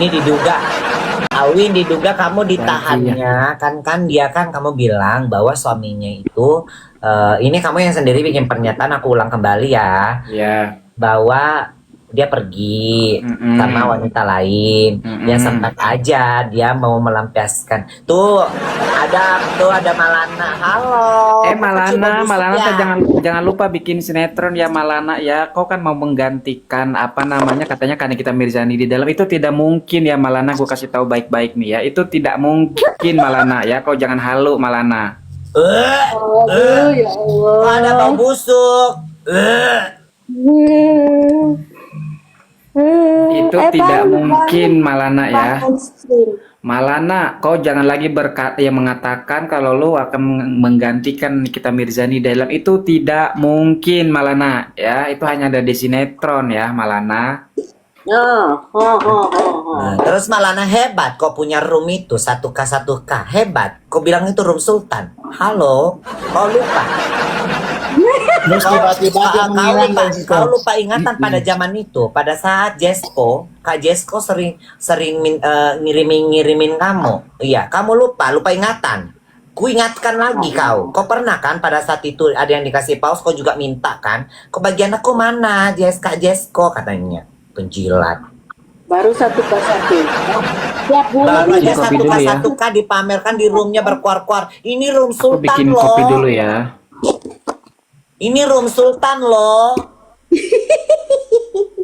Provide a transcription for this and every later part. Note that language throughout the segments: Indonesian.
Ini diduga kamu ditahannya kan dia kan kamu bilang bahwa suaminya itu ini kamu yang sendiri bikin pernyataan, aku ulang kembali ya. Ya. Bahwa dia pergi sama wanita lain yang sempat aja dia mau melampiaskan. Tuh ada Malana. Halo. Malana tuh jangan lupa bikin sinetron ya Malana ya. Kau kan mau menggantikan apa namanya katanya karena kita Mirzani di dalam itu tidak mungkin ya Malana. Gue kasih tahu baik-baik nih ya. Itu tidak mungkin Malana ya. Kau jangan halu Malana. Aduh, ya Allah. Ada bau busuk. Itu tidak mungkin Malana ya. Mainstream. Malana, kau jangan lagi mengatakan kalau lu akan menggantikan Nikita Mirzani dalam itu tidak mungkin Malana ya. Itu hanya ada di sinetron ya Malana. Terus Malana hebat, kau punya room itu 1K hebat. Kau bilang itu room Sultan. Halo, kau lupa. Terus tiba-tiba dia menghilang dari situ. Kau lupa ingatan pada zaman itu, pada saat Kak Jesko sering ngirimin kamu. Iya, kamu lupa ingatan. Ku ingatkan lagi kau. Kau pernah kan pada saat itu ada yang dikasih paus, kau juga minta kan? Kebagian aku mana, Kak Jesko katanya. Penjilat. Baru 1+1. Tiap bulan Baru aja kopi dulu ya. 1K dipamerkan di roomnya berkuar-kuar. Ini room Aku Sultan bikin loh. kopi dulu ya. Ini room Sultan loh.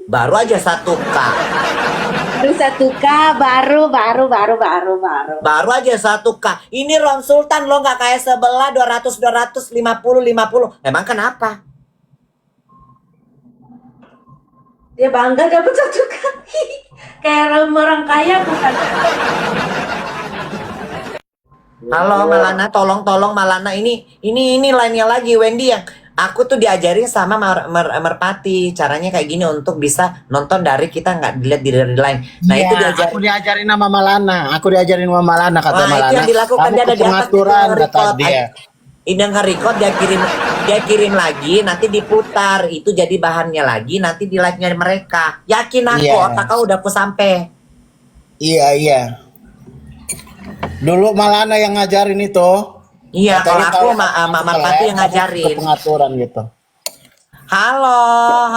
Baru aja 1K. baru 1K, baru. Baru aja 1K. Ini room Sultan loh, nggak kayak sebelah 200, 50. Emang kenapa? Dia bangga dapat 1K. Kayak orang kaya bukan? Halo Malana, tolong Malana, ini lainnya lagi Wendy yang aku tuh diajarin sama Merpati caranya kayak gini untuk bisa nonton dari kita nggak dilihat di lain. Nah itu diajarin. Aku diajarin sama Malana. Kata Wah, Malana. itu yang dilakukan dia ada di atas pengaturan kata record. dia. Ini record dia kirim lagi, nanti diputar, itu jadi bahannya lagi, nanti di live-nya mereka. Yakin aku, Iya. otak kau udah sampai. Iya. Dulu Malana yang ngajarin itu. Iya, Katanya kalau aku kalau Merpati yang ke ngajarin. pengaturan gitu. Halo,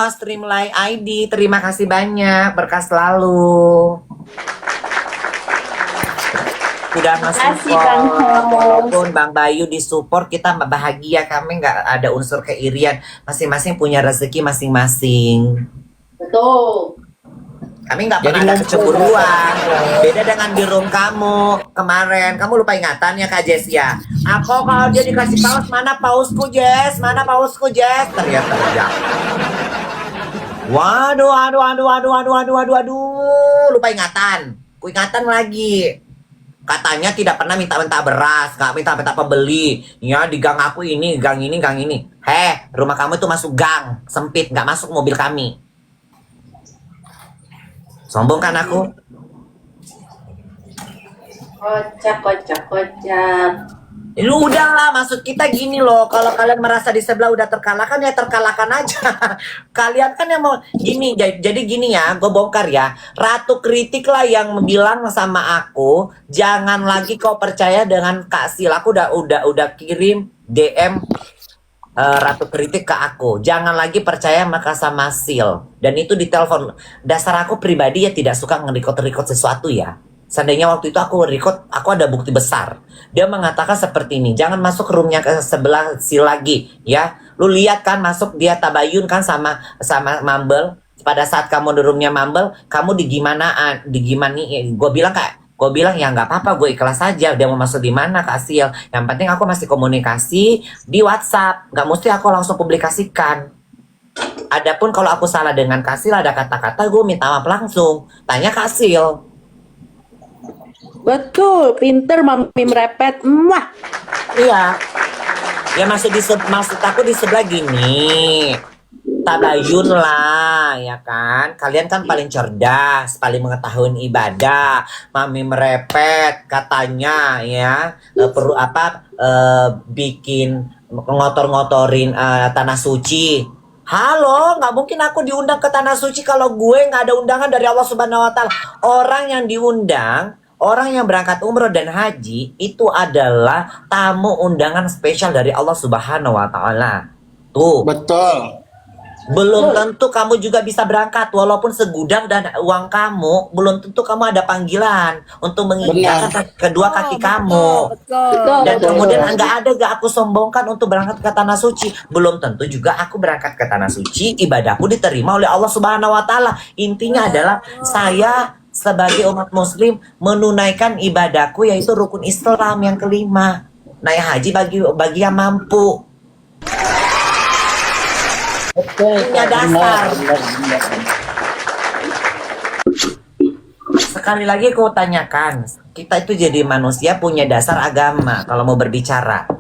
host Streamline ID, terima kasih banyak, berkah selalu. Sudah Makasih, Bang nge-support, Hos. walaupun Bang Bayu disupport, kita bahagia, kami nggak ada unsur keirian, masing-masing punya rezeki masing-masing. Betul. Kami nggak Jadi pernah ada ngumpul kecemburuan. Beda dengan di room kamu kemarin. Kamu lupa ingatan ya Kak Jess ya? Aku kalau dia dikasih paus, mana pausku Jess? Mana pausku Jess? Ternyata ya. Waduh. Lupa ingatan. Ku ingatan lagi. Katanya tidak pernah minta-minta beras, nggak minta-minta pembeli. Ya di gang aku ini, gang ini. Rumah kamu itu masuk gang sempit, nggak masuk mobil kami. Sombong kan aku? Kocak. Lu udahlah, maksud kita gini loh, kalau kalian merasa di sebelah udah terkalahkan ya terkalahkan aja. Kalian kan yang mau gini, jadi gini ya, gue bongkar ya. Ratu Kritik lah yang bilang sama aku, jangan lagi kau percaya dengan Kak Sil. Aku udah kirim DM Ratu Kritik ke aku, jangan lagi percaya maka sama Sil. Dan itu ditelepon. Dasar aku pribadi ya tidak suka nge-record sesuatu ya. Seandainya waktu itu aku record, aku ada bukti besar. Dia mengatakan seperti ini, jangan masuk ke roomnya ke sebelah Sil lagi, ya. Lu lihat kan masuk dia tabayun kan sama Mumble. Pada saat kamu di roomnya Mumble, kamu digimani? Gue bilang ya nggak apa-apa, gue ikhlas aja. Dia mau masuk di mana Kak Sil? Yang penting aku masih komunikasi di WhatsApp, nggak mesti aku langsung publikasikan. Adapun kalau aku salah dengan Kak Sil, ada kata-kata, gue minta maaf langsung. Tanya Kak Sil. Betul, pinter mami merepet. Wah, Iya. Ya maksud aku di sebelah gini. Tabayun lah, ya kan? Kalian kan paling cerdas, paling mengetahui ibadah. Mami merepet katanya ya, perlu bikin ngotor-ngotorin tanah suci. Halo, nggak mungkin aku diundang ke tanah suci kalau gue nggak ada undangan dari Allah Subhanahu Wa Taala. Orang yang diundang, orang yang berangkat umroh dan haji itu adalah tamu undangan spesial dari Allah Subhanahu Wa Taala. Tuh. Betul. Belum tentu kamu juga bisa berangkat walaupun segudang dan uang kamu, belum tentu kamu ada panggilan untuk menginjakkan kedua kaki kamu. Betul. Dan kemudian nggak aku sombongkan untuk berangkat ke tanah suci. Belum tentu juga aku berangkat ke tanah suci, ibadahku diterima oleh Allah Subhanahu Wa Taala. Intinya adalah saya sebagai umat muslim menunaikan ibadahku, yaitu rukun Islam yang kelima. Naik haji bagi yang mampu. Punya dasar. Sekali lagi aku tanyakan, kita itu jadi manusia punya dasar agama kalau mau berbicara.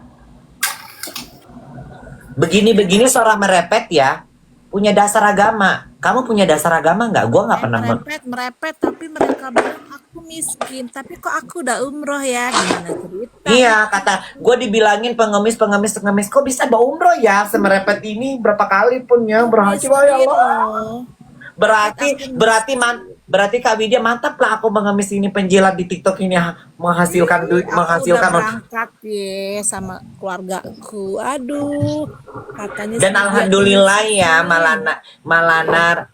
Begini-begini seorang merepet ya, punya dasar agama. Kamu punya dasar agama nggak? Gua nggak pernah. merepet tapi mereka bilang aku miskin, tapi kok aku udah umroh ya, gimana cerita? Iya, kata gue dibilangin pengemis, kok bisa bawa umroh ya semerepet ini berapa kali pun ya berhaji, wah ya Allah. Berarti Kak Widya mantap lah aku mengemis ini penjilat di TikTok ini menghasilkan duit, Aku menghasilkan. udah berangkat ya sama keluargaku, aduh katanya Dan sih alhamdulillah ya Malanar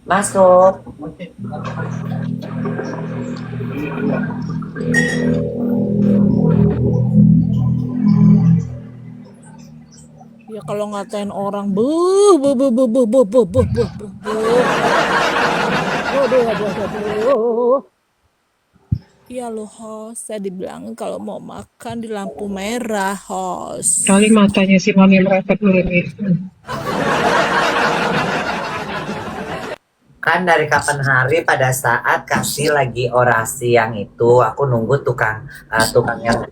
masuk. ya kalau ngatain orang buh buh buh buh buh buh buh buh buh buh buh. Iya loh host, saya dibilang kalau mau makan di lampu merah host. Kali matanya si Mami merepet dulu nih. Kan dari kapan hari pada saat kasih lagi orasi yang itu aku nunggu tukang yang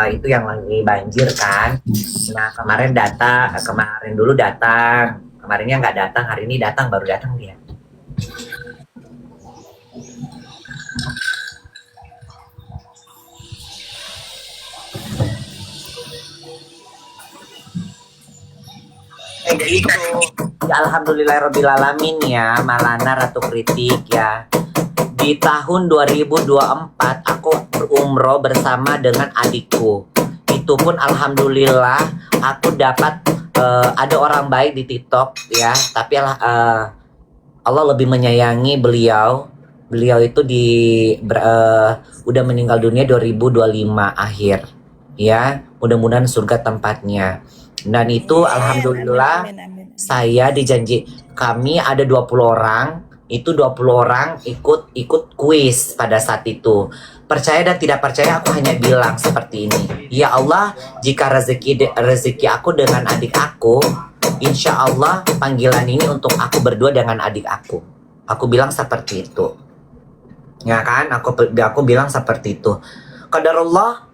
itu yang lagi banjir kan. Nah kemarin dulu datang, kemarinnya nggak datang, hari ini datang, baru datang dia. Gitu. Ya alhamdulillahirobbilalamin ya Malana Ratu Kritik ya. Di tahun 2024 aku berumroh bersama dengan adikku. Itu pun alhamdulillah aku dapat ada orang baik di TikTok ya. Tapi Allah lebih menyayangi beliau. Beliau itu udah meninggal dunia 2025 akhir. Ya, mudah-mudahan surga tempatnya. Dan itu alhamdulillah Amin. saya dijanji, kami ada 20 orang, itu 20 orang ikut kuis pada saat itu. Percaya dan tidak percaya aku hanya bilang seperti ini. Ya Allah, jika rezeki aku dengan adik aku, insya Allah panggilan ini untuk aku berdua dengan adik aku. Aku bilang seperti itu. Ya kan, aku bilang seperti itu. Qadarullah,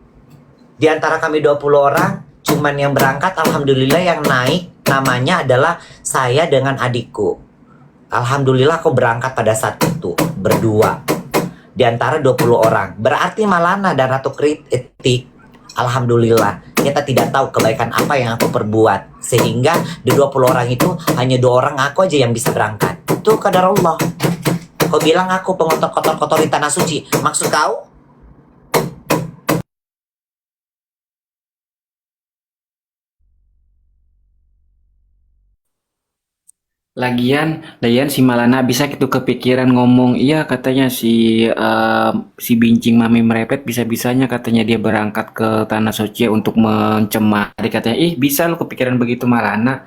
di antara kami 20 orang, cuman yang berangkat alhamdulillah yang naik namanya adalah saya dengan adikku. Alhamdulillah aku berangkat pada saat itu berdua di antara 20 orang. Berarti Malana dan Ratu Kritik, alhamdulillah kita tidak tahu kebaikan apa yang aku perbuat, sehingga di 20 orang itu hanya 2 orang aku aja yang bisa berangkat. Itu qadar Allah. Kau bilang aku pengotor-kotor-kotori tanah suci, maksud kau? Lagian si Malana bisa gitu kepikiran ngomong, iya katanya si Bincing Mami merepet bisa-bisanya katanya dia berangkat ke Tanah Suci untuk mencemari, katanya bisa lo kepikiran begitu Malana.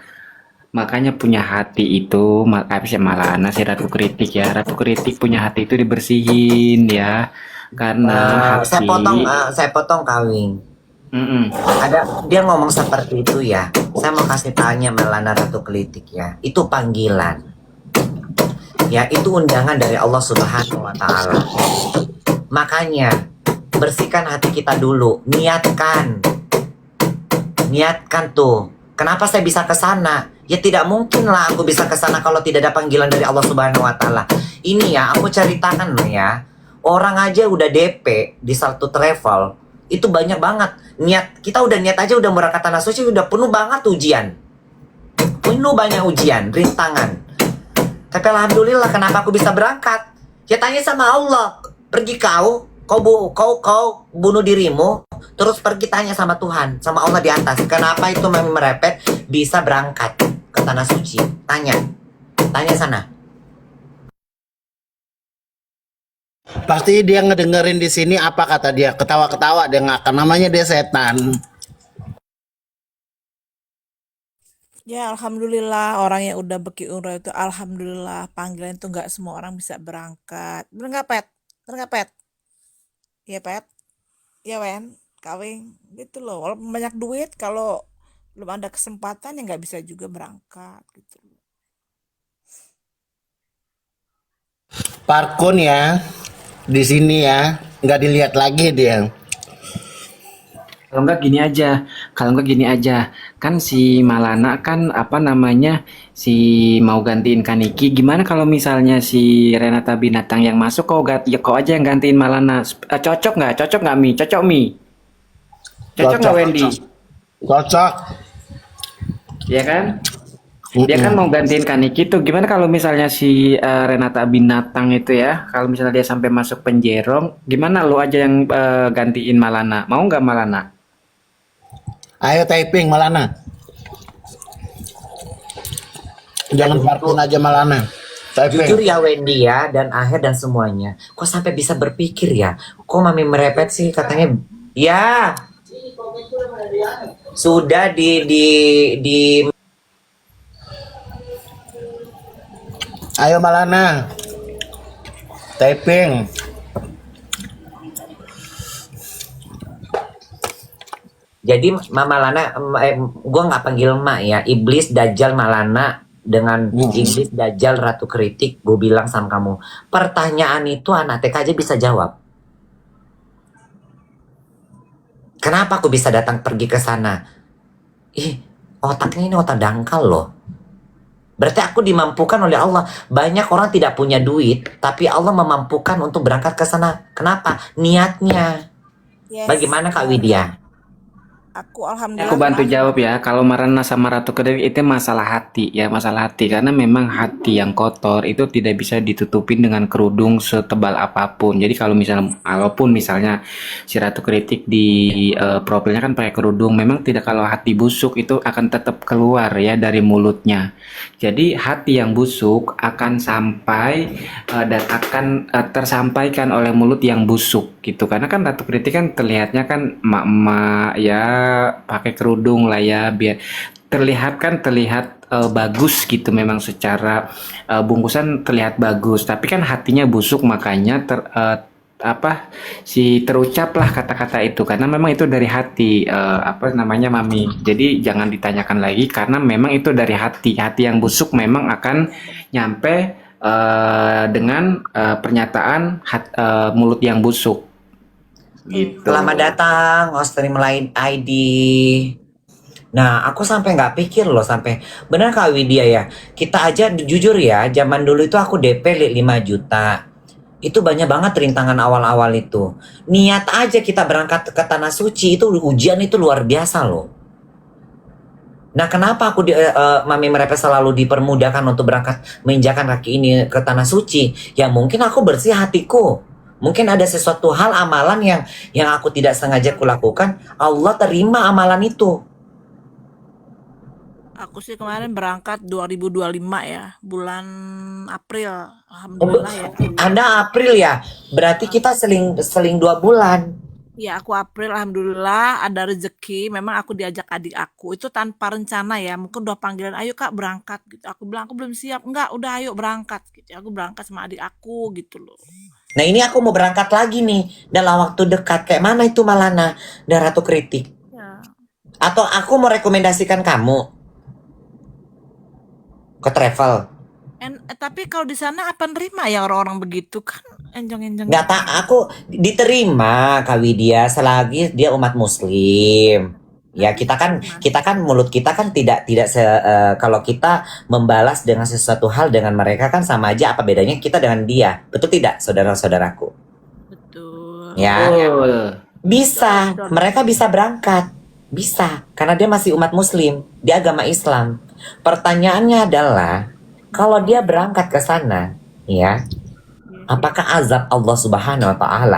Makanya punya hati itu, Malana si Ratu Kritik ya, Ratu Kritik punya hati itu dibersihin ya, karena hati. Saya potong kawin. Ada dia ngomong seperti itu ya. Saya mau kasih tanya Malana Ratu Kritik ya. Itu panggilan. Ya, itu undangan dari Allah Subhanahu wa taala. Makanya bersihkan hati kita dulu, niatkan tuh. Kenapa saya bisa ke sana? Ya tidak mungkin lah aku bisa ke sana kalau tidak ada panggilan dari Allah Subhanahu wa taala. Ini ya, aku ceritakan loh ya. Orang aja udah DP di Salto Travel. Itu banyak banget. Kita udah niat aja udah berangkat Tanah Suci udah penuh banget ujian. Penuh banyak ujian, rintangan. Tapi alhamdulillah kenapa aku bisa berangkat? Ya tanya sama Allah. Pergi kau bunuh dirimu, terus pergi tanya sama Tuhan, sama Allah di atas. Kenapa itu Mami merepet bisa berangkat ke tanah suci? Tanya sana. Pasti dia ngedengerin di sini apa kata dia, ketawa-ketawa dia ngakak, namanya dia setan. Ya, alhamdulillah orang yang udah pergi umroh itu alhamdulillah panggilan itu nggak semua orang bisa berangkat. Bener nggak Pet? Bener nggak Pet? Iya Pet? Iya Wen? Kawin gitu loh. Walaupun banyak duit kalau belum ada kesempatan ya nggak bisa juga berangkat gitu. Parkun ya, di sini ya, nggak dilihat lagi dia. Kalau enggak gini aja, kan si Malana kan apa namanya si mau gantiin Kaniki. Gimana kalau misalnya si Renata Binatang yang masuk, kau aja yang gantiin Malana. Cocok nggak? Cocok nggak Mi? Cocok Mi? Cocok nggak Wendy? Cocok. Ya kan? Dia kan mau gantiin Kaniki tuh. Gimana kalau misalnya si Renata Binatang itu ya, kalau misalnya dia sampai masuk penjerong, gimana lu aja yang gantiin Malana? Mau nggak Malana? Ayo typing Malana. Jangan Parkun aja Malana. Jujur Typing. ya Wendy ya, dan Aher dan semuanya. Kok sampai bisa berpikir ya? Kok Mami merepet sih katanya? Ya, sudah di Ayo Malana. Typing. Jadi Mama Lana, gue nggak panggil Mak ya, Iblis Dajjal Malana dengan Iblis Dajjal Ratu Kritik, gue bilang sama kamu, pertanyaan itu anak TK aja bisa jawab. Kenapa aku bisa datang pergi ke sana? Otaknya ini otak dangkal loh. Berarti aku dimampukan oleh Allah. Banyak orang tidak punya duit, tapi Allah memampukan untuk berangkat ke sana. Kenapa? Niatnya. Yes. Bagaimana Kak Widya? Aku alhamdulillah. Aku bantu jawab ya. Kalau Marana sama Ratu Kediri itu masalah hati ya, masalah hati. Karena memang hati yang kotor itu tidak bisa ditutupin dengan kerudung setebal apapun. Jadi kalau misalnya, walaupun misalnya si Ratu Kritik di profilnya kan pakai kerudung, memang tidak, kalau hati busuk itu akan tetap keluar ya dari mulutnya. Jadi hati yang busuk akan sampai dan akan tersampaikan oleh mulut yang busuk gitu. Karena kan Ratu Kritik kan terlihatnya kan emak-emak ya, pakai kerudung lah ya, biar terlihat bagus gitu, memang secara bungkusan terlihat bagus, tapi kan hatinya busuk, makanya terucaplah kata-kata itu, karena memang itu dari hati, Mami. Jadi jangan ditanyakan lagi, karena memang itu dari hati yang busuk memang akan nyampe dengan pernyataan mulut yang busuk. Gitu. Selamat datang, Ostrim Lain ID. Nah, aku sampai nggak pikir loh, sampai benar Kak Widya ya. Kita aja jujur ya, zaman dulu itu aku DP 5 juta. Itu banyak banget rintangan awal-awal itu. Niat aja kita berangkat ke Tanah Suci itu ujian itu luar biasa loh. Nah, kenapa aku Mami mereka selalu dipermudahkan untuk berangkat menginjakan kaki ini ke Tanah Suci? Ya mungkin aku bersih hatiku. Mungkin ada sesuatu hal amalan yang aku tidak sengaja kulakukan, Allah terima amalan itu. Aku sih kemarin berangkat 2025 ya, bulan April. Alhamdulillah ya. Anda April ya? Berarti kita seling 2 bulan. Ya, aku April alhamdulillah ada rezeki. Memang aku diajak adik aku itu tanpa rencana ya. Mungkin udah panggilan, ayo Kak berangkat gitu. Aku bilang aku belum siap. Enggak, udah ayo berangkat gitu. Aku berangkat sama adik aku gitu loh. Nah ini aku mau berangkat lagi nih dalam waktu dekat. Kayak mana itu Malana dan Ratu Kritik? Ya. Atau aku mau rekomendasikan kamu ke travel? Tapi kalau di sana apa nerima ya orang-orang begitu kan enjong-enjong. Nggak tak, aku diterima Kak Widya selagi dia umat Muslim. Ya kita kan mulut kita kan tidak kalau kita membalas dengan sesuatu hal dengan mereka kan sama aja, apa bedanya kita dengan dia, betul tidak saudara-saudaraku? Betul. Ya. Bisa, Betul. mereka bisa berangkat, bisa karena dia masih umat Muslim, dia agama Islam. Pertanyaannya adalah, kalau dia berangkat ke sana, ya, apakah azab Allah Subhanahu wa taala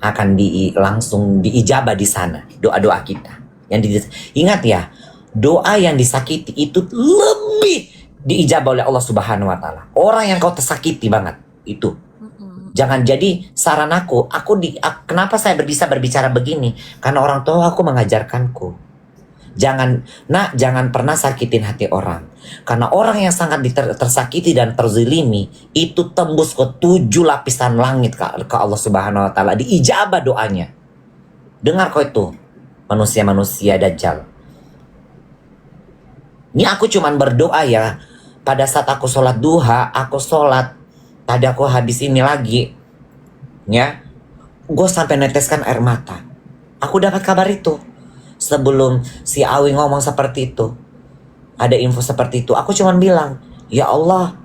akan langsung diijabah di sana doa-doa kita? Ingat ya, doa yang disakiti itu lebih diijabah oleh Allah Subhanahu wa taala. Orang yang kau tersakiti banget itu. Jangan jadi saran kenapa saya bisa berbicara begini? Karena orang tua aku mengajarkanku. Jangan pernah sakitin hati orang. Karena orang yang sangat tersakiti dan terzilimi itu tembus ke 7 lapisan langit ke Allah Subhanahu wa taala, diijabah doanya. Dengar kau itu, manusia-manusia dajjal. Ini aku cuman berdoa ya. Pada saat aku sholat duha, tadi aku habis ini lagi, ya, gue sampai neteskan air mata. Aku dapat kabar itu sebelum si Awi ngomong seperti itu, ada info seperti itu. Aku cuma bilang, ya Allah,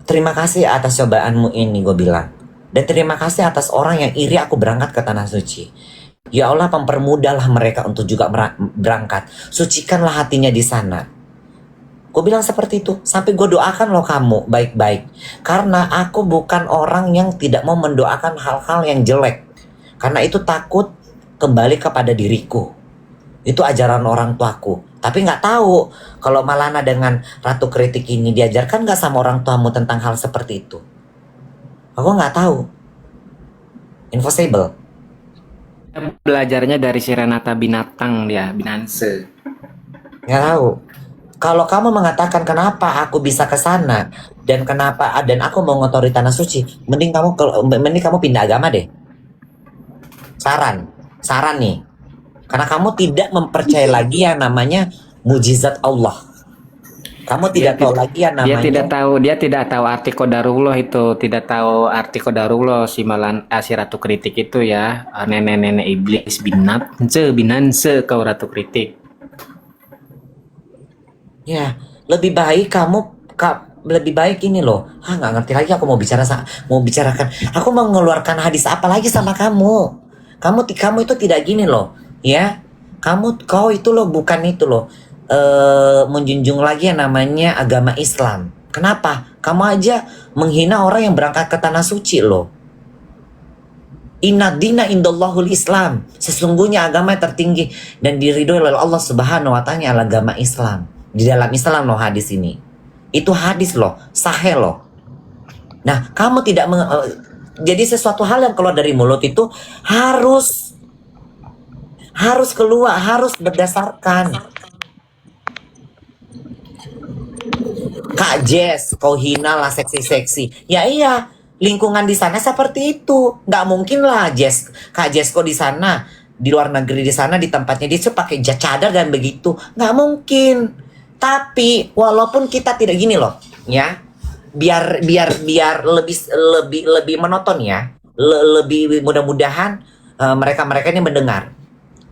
terima kasih atas cobaanmu ini, gue bilang. Dan terima kasih atas orang yang iri aku berangkat ke Tanah Suci. Ya Allah, mempermudahlah mereka untuk juga berangkat. Sucikanlah hatinya di sana. Gue bilang seperti itu. Sampai gue doakan loh kamu baik-baik. Karena aku bukan orang yang tidak mau mendoakan hal-hal yang jelek. Karena itu takut kembali kepada diriku. Itu ajaran orang tuaku. Tapi nggak tahu kalau Malana dengan Ratu Kritik ini diajarkan nggak sama orang tuamu tentang hal seperti itu. Aku nggak tahu. Impossible. Belajarnya dari si Renata Binatang dia, Binanse. Nggak tahu. Kalau kamu mengatakan kenapa aku bisa ke sana dan aku mau ngotori Tanah Suci, mending kamu pindah agama deh. Saran nih. Karena kamu tidak mempercayai lagi yang namanya mujizat Allah. Kamu tidak tahu lagi yang namanya. Dia tidak tahu arti qadarullah itu, tidak tahu arti qadarullah si Ratu Kritik itu ya, nenek-nenek iblis binanse kau Ratu Kritik. Ya, lebih baik ini loh. Nggak ngerti lagi aku mau bicarakan. Aku mau mengeluarkan hadis apa lagi sama kamu? Kamu itu tidak gini loh, ya. Kau itu loh bukan itu loh. Menjunjung lagi yang namanya agama Islam. Kenapa? Kamu aja menghina orang yang berangkat ke Tanah Suci loh. Inna dina indallahul Islam. Sesungguhnya agama yang tertinggi dan diridhoi oleh Allah Subhanahu wa taala adalah agama Islam. Di dalam Islam loh hadis ini. Itu hadis loh, sahih loh. Nah, kamu tidak jadi sesuatu hal yang keluar dari mulut itu harus keluar, harus berdasarkan. Kak Jess, kau hina lah seksi-seksi. Ya iya, lingkungan di sana seperti itu. Nggak mungkin lah Kak Jess kok di sana, di luar negeri di sana, di tempatnya dia pakai cadar dan begitu. Nggak mungkin. Tapi walaupun kita tidak gini loh, ya, biar lebih monoton ya, lebih mudah-mudahan mereka ini mendengar.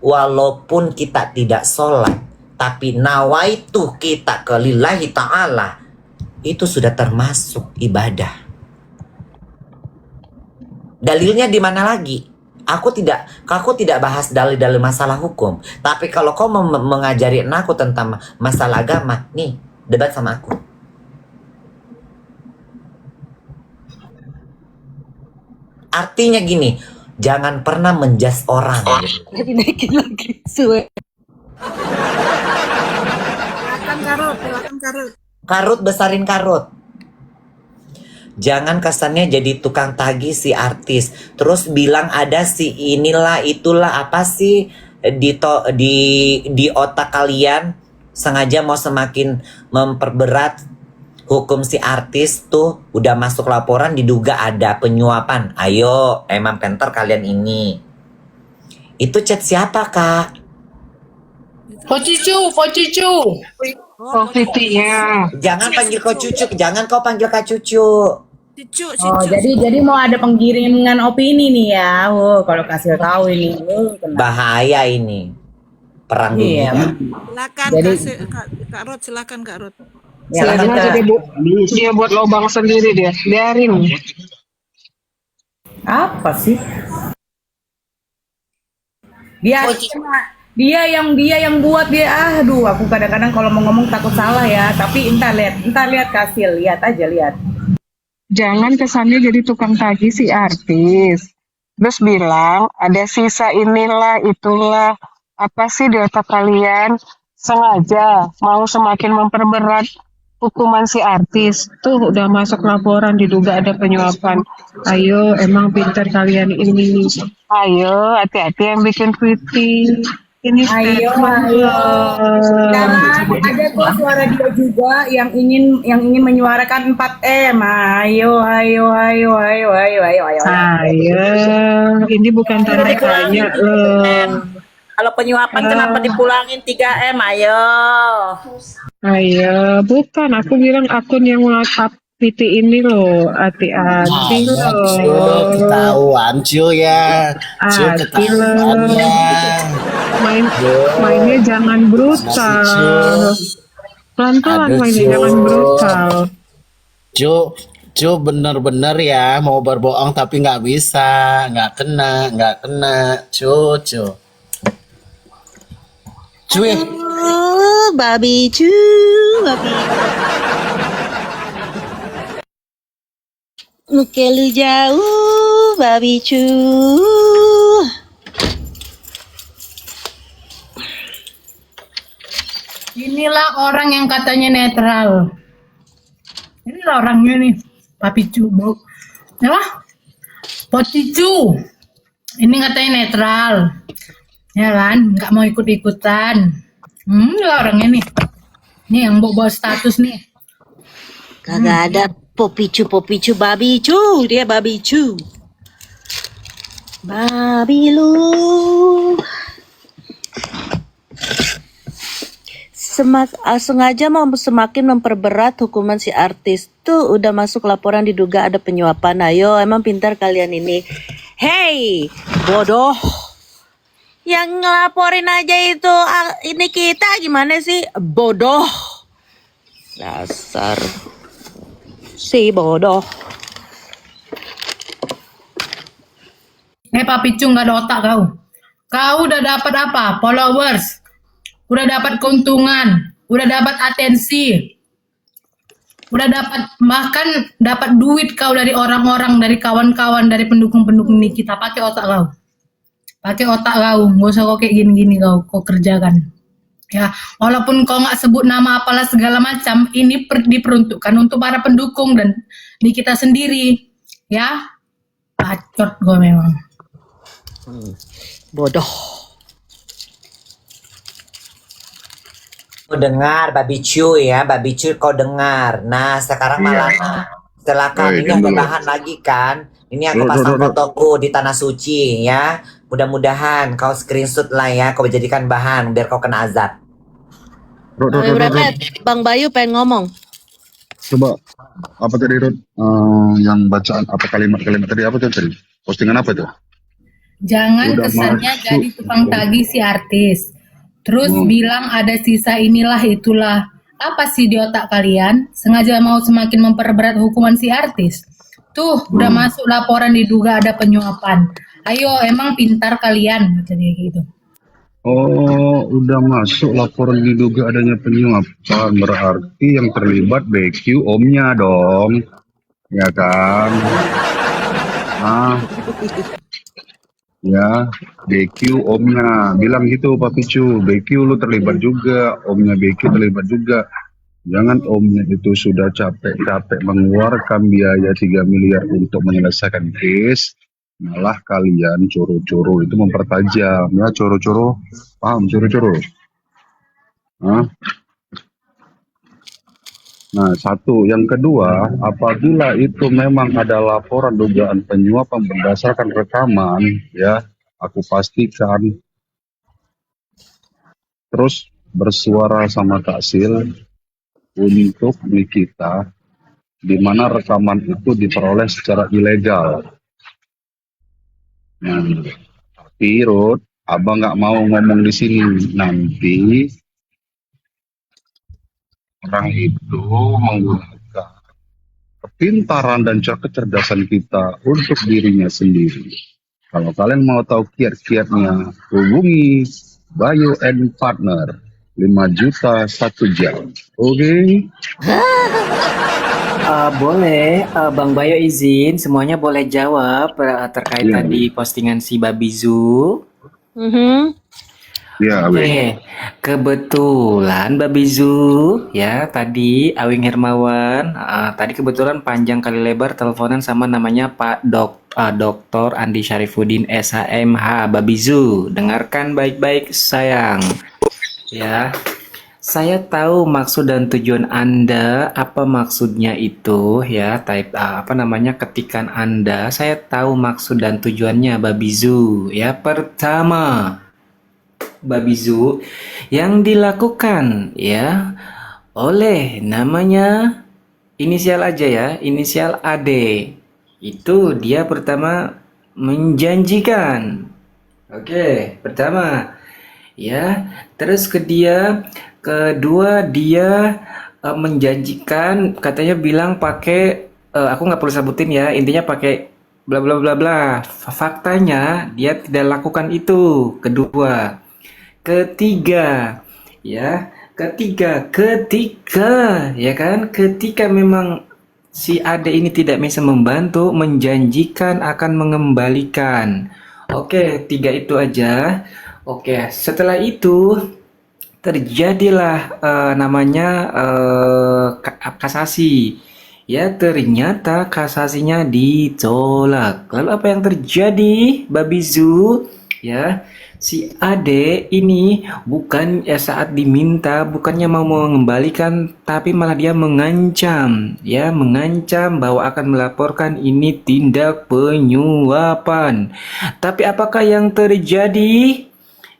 Walaupun kita tidak sholat, tapi nawaitu kita ke lillahi ta'ala, itu sudah termasuk ibadah. Dalilnya di mana lagi? Aku tidak bahas dalil-dalil masalah hukum. Tapi kalau kau mengajari aku tentang masalah agama, nih, debat sama aku. Artinya gini, jangan pernah menjudge orang. Jadi naikin lagi suwe. Silakan Karut. Karut, besarin karut. Jangan kesannya jadi tukang tagih si artis. Terus bilang ada si inilah itulah apa sih di otak kalian sengaja mau semakin memperberat hukum si artis tuh. Udah masuk laporan diduga ada penyuapan. Ayo, emang pinter kalian ini. Itu chat siapa, Kak? Pocicu. Oh, titiknya. Jangan panggil kau cucu, jangan kau panggil Kak Cucu. Cucu. Oh, jadi mau ada penggiringan opini nih ya. Kalau kasih tahu ini. Kena. Bahaya ini. Perang Iya. dunia. Silakan Jadi- Kak Rut, silakan Kak Rut. Ya, Silakan kita- aja dia buat lobang sendiri dia. Biarin. apa sih? Biar Dia yang buat dia. Aduh, aku kadang-kadang kalau mau ngomong takut salah ya. Tapi entar lihat Kasil, lihat aja lihat. Jangan kesannya jadi tukang tagih si artis. Terus bilang ada sisa inilah itulah. Apa sih di otak kalian? Sengaja mau semakin memperberat hukuman si artis. Tuh udah masuk laporan diduga ada penyuapan. Ayo, emang pintar kalian ini. Ayo, hati-hati yang bikin tweeting. Ini Ayo, statement ayo. loh. Sekarang ada kok suara dia juga yang ingin menyuarakan 4M. Ayo. Ayo, ini bukan tanda tanya loh. Kalau penyuapan kenapa dipulangin 3M? Ayo. Ayo, bukan. Aku bilang akun yang WhatsApp PT ini loh. Hati-hati Cu, loh. ketahuan cu ya. Cu Hati ketahuan loh. ya. Mainnya jangan brutal. Pelan-pelan Aduh, mainnya, Cu. jangan brutal. Cu bener-bener ya mau berbohong tapi nggak bisa, nggak kena. Cu. Cuy, Babi cu, babi. Muka lu jauh, babi cu. Inilah orang yang katanya netral. Inilah orangnya nih, Papi Cubo. Ya, Poticu. Ini katanya netral. Ya kan, nggak mau ikut-ikutan. Inilah orangnya nih. Nih yang bawa status nih. Kagak ada popicu, babi cu. Dia babi cu. Babi lu. Sengaja mau semakin memperberat hukuman si artis. Tuh udah masuk laporan diduga ada penyuapan. Ayo, emang pintar kalian ini. Hey, bodoh. Yang ngelaporin aja itu ini kita gimana sih? Bodoh. Dasar si bodoh. Papi Cu nggak ada otak kau. Kau udah dapat apa? Followers. Udah dapat keuntungan, udah dapat atensi, udah dapat bahkan dapat duit kau dari orang-orang, dari kawan-kawan, dari pendukung-pendukung ini kita. Pakai otak kau, nggak usah kau kayak gini-gini kau kerjakan. Ya, walaupun kau nggak sebut nama apalah segala macam, ini diperuntukkan untuk para pendukung dan di kita sendiri. Ya, bacot gue memang. Bodoh. Kau dengar babi cuy ya, babi cuy kau dengar. Nah sekarang malah setelah kami ada bahan lagi kan. Ini aku pasang fotoku di tanah suci ya. Mudah-mudahan kau screenshot lah ya, kau jadikan bahan biar kau kena azab. Bang Bayu pengen ngomong. Coba apa tadi Rod? Yang bacaan apa kalimat-kalimat tadi apa tuh tadi? Postingan apa tuh? Jangan Udah kesannya masuk. jadi tukang tagih si artis. Terus bilang ada sisa inilah itulah. Apa sih di otak kalian? Sengaja mau semakin memperberat hukuman si artis. Tuh, udah masuk laporan diduga ada penyuapan. Ayo, emang pintar kalian, kata dia gitu. Oh, udah masuk laporan diduga adanya penyuapan. Berarti yang terlibat BQ omnya dong. Ya kan? Ah, ya, BQ omnya. Bilang gitu Pak Picu. BQ lu terlibat juga. Omnya BQ terlibat juga. Jangan omnya itu sudah capek-capek mengeluarkan biaya 3 miliar untuk menyelesaikan case. Malah kalian curu-curu itu mempertajam. Ya, curu-curu. Paham curu-curu? Hah? Nah, satu. Yang kedua, apabila itu memang ada laporan dugaan penyuapan berdasarkan rekaman, ya, aku pastikan terus bersuara sama Taksil untuk Nikita, di mana rekaman itu diperoleh secara ilegal. Nah, tapi Rod, Abang nggak mau ngomong di sini. Nanti orang itu menggunakan kepintaran dan kecerdasan kita untuk dirinya sendiri. Kalau kalian mau tahu kiat-kiatnya, hubungi Bayu and Partner 5 juta 1 jam. Oke. Boleh, Bang Bayo izin, semuanya boleh jawab terkait Iya, tadi postingan si Babizu. iya, Oke, kebetulan Babizu ya tadi Awing Hermawan, tadi kebetulan panjang kali lebar teleponan sama namanya Pak Dr. Andi Syarifuddin SHMH. Babizu, dengarkan baik-baik sayang. Ya, saya tahu maksud dan tujuan Anda, apa maksudnya itu ya, apa namanya ketikan Anda. Saya tahu maksud dan tujuannya Babizu. Ya, pertama, Babizu yang dilakukan ya oleh namanya inisial aja ya, inisial AD. Itu dia pertama menjanjikan. Oke, pertama ya, terus kedua dia menjanjikan, katanya bilang pakai aku nggak perlu sebutin ya, intinya pakai bla bla bla bla. Faktanya dia tidak lakukan itu. Kedua, ketiga ya, ketika ya kan, ketika memang si Ade ini tidak bisa membantu, menjanjikan akan mengembalikan. Oke, 3 itu aja. Oke, setelah itu terjadilah namanya kasasi. Ya, ternyata kasasinya ditolak. Lalu apa yang terjadi, Babizu? Ya, si Ade ini bukan saat diminta, bukannya mau mengembalikan, tapi malah dia mengancam, ya, mengancam bahwa akan melaporkan ini tindak penyuapan. Tapi apakah yang terjadi?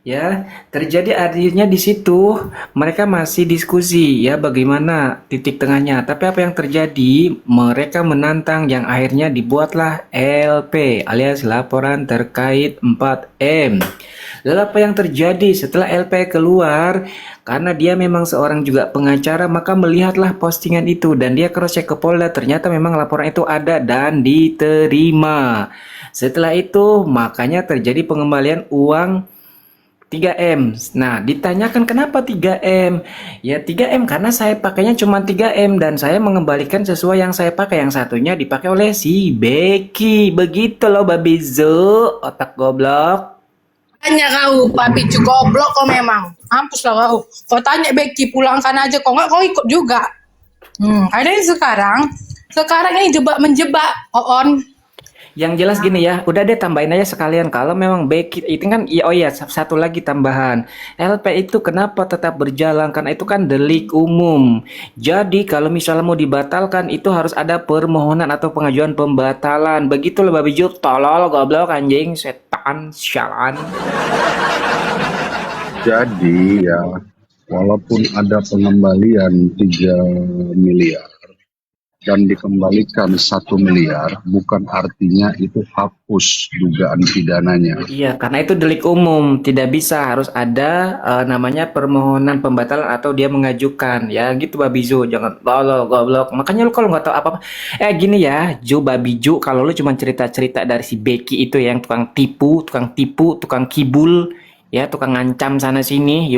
Ya, terjadi akhirnya di situ mereka masih diskusi ya bagaimana titik tengahnya. Tapi apa yang terjadi? Mereka menantang yang akhirnya dibuatlah LP alias laporan terkait 4M. Lalu apa yang terjadi setelah LP keluar? Karena dia memang seorang juga pengacara, maka melihatlah postingan itu dan dia cross check ke Polda, ternyata memang laporan itu ada dan diterima. Setelah itu makanya terjadi pengembalian uang 3M. Nah, ditanyakan kenapa 3M? Ya 3M karena saya pakainya cuma 3M dan saya mengembalikan sesuai yang saya pakai. Yang satunya dipakai oleh si Becky. Begitu loh Babizu, otak goblok. Tanya kau, Pak Picu goblok kau memang. Mampus lah kau. Kau tanya Becky, pulangkan aja. Kau nggak, kau ikut juga. Ada yang sekarang ini menjebak Oon. Yang jelas gini ya, udah deh tambahin aja sekalian. Kalau memang Becky itu kan, oh iya satu lagi tambahan. LP itu kenapa tetap berjalan? Karena itu kan delik umum. Jadi kalau misalnya mau dibatalkan itu harus ada permohonan atau pengajuan pembatalan. Begitu loh Babizu, tolol, goblok, anjing, setan, sialan. Jadi ya, walaupun ada pengembalian 3 miliar dan dikembalikan 1 miliar, bukan artinya itu hapus dugaan pidananya. Iya, karena itu delik umum, tidak bisa, harus ada namanya permohonan pembatalan atau dia mengajukan, ya gitu Babizu, jangan tolol goblok. Makanya lu kalau nggak tahu apa-apa, gini ya, Babizu, kalau lu cuma cerita-cerita dari si Becky itu yang tukang tipu, tukang kibul, ya tukang ngancam sana sini,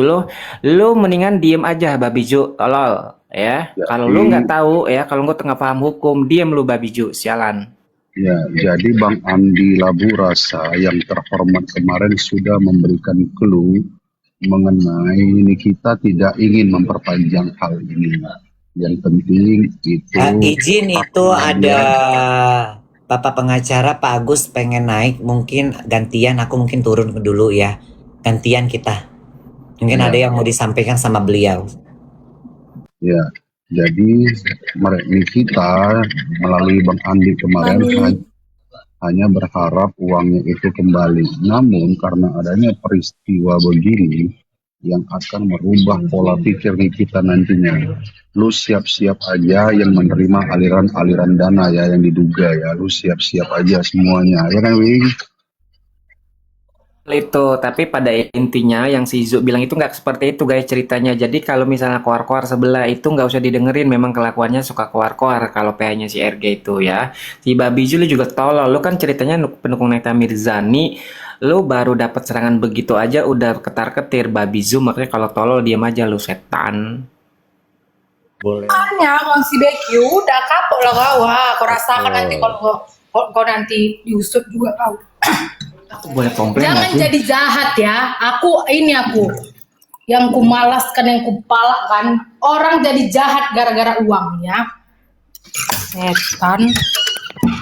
lu mendingan diem aja Babizu, tolol. Ya, kalau lu nggak tahu ya, kalau nggak tengah paham hukum, diam lu Babizu, sialan. Ya, jadi Bang Andi Labu Rasa yang terhormat kemarin sudah memberikan clue mengenai ini, kita tidak ingin memperpanjang hal ini. Yang penting itu izin itu ada Bapak pengacara Pak Agus pengen naik, mungkin gantian, aku mungkin turun dulu ya, gantian kita. Mungkin ada yang mau disampaikan sama beliau. ya. Jadi kita melalui Bang Andi kemarin hanya berharap uangnya itu kembali. Namun karena adanya peristiwa begini yang akan merubah pola pikir kita nantinya, lu siap-siap aja yang menerima aliran-aliran dana ya yang diduga ya, lu siap-siap aja semuanya, ya kan Wing? Itu, tapi pada intinya yang si Zu bilang itu nggak seperti itu guys ceritanya. Jadi kalau misalnya koar-koar sebelah itu nggak usah didengerin, memang kelakuannya suka koar-koar kalau PH-nya si RG itu ya. Si Babi Zu lu juga tolol, lu kan ceritanya pendukung Nikita Mirzani, lu baru dapat serangan begitu aja udah ketar-ketir. Babi Zu makanya kalau tolol diam aja lu, setan. Boleh. Makanya Bang si Becky udah kapok lah kau. Wah, kau rasakan nanti kalau kau nanti diusut juga kau. Aku boleh komplain nggak Jangan sih? jadi jahat ya. Aku yang ku malaskan, yang ku palakkan orang jadi jahat gara-gara uang ya. Setan.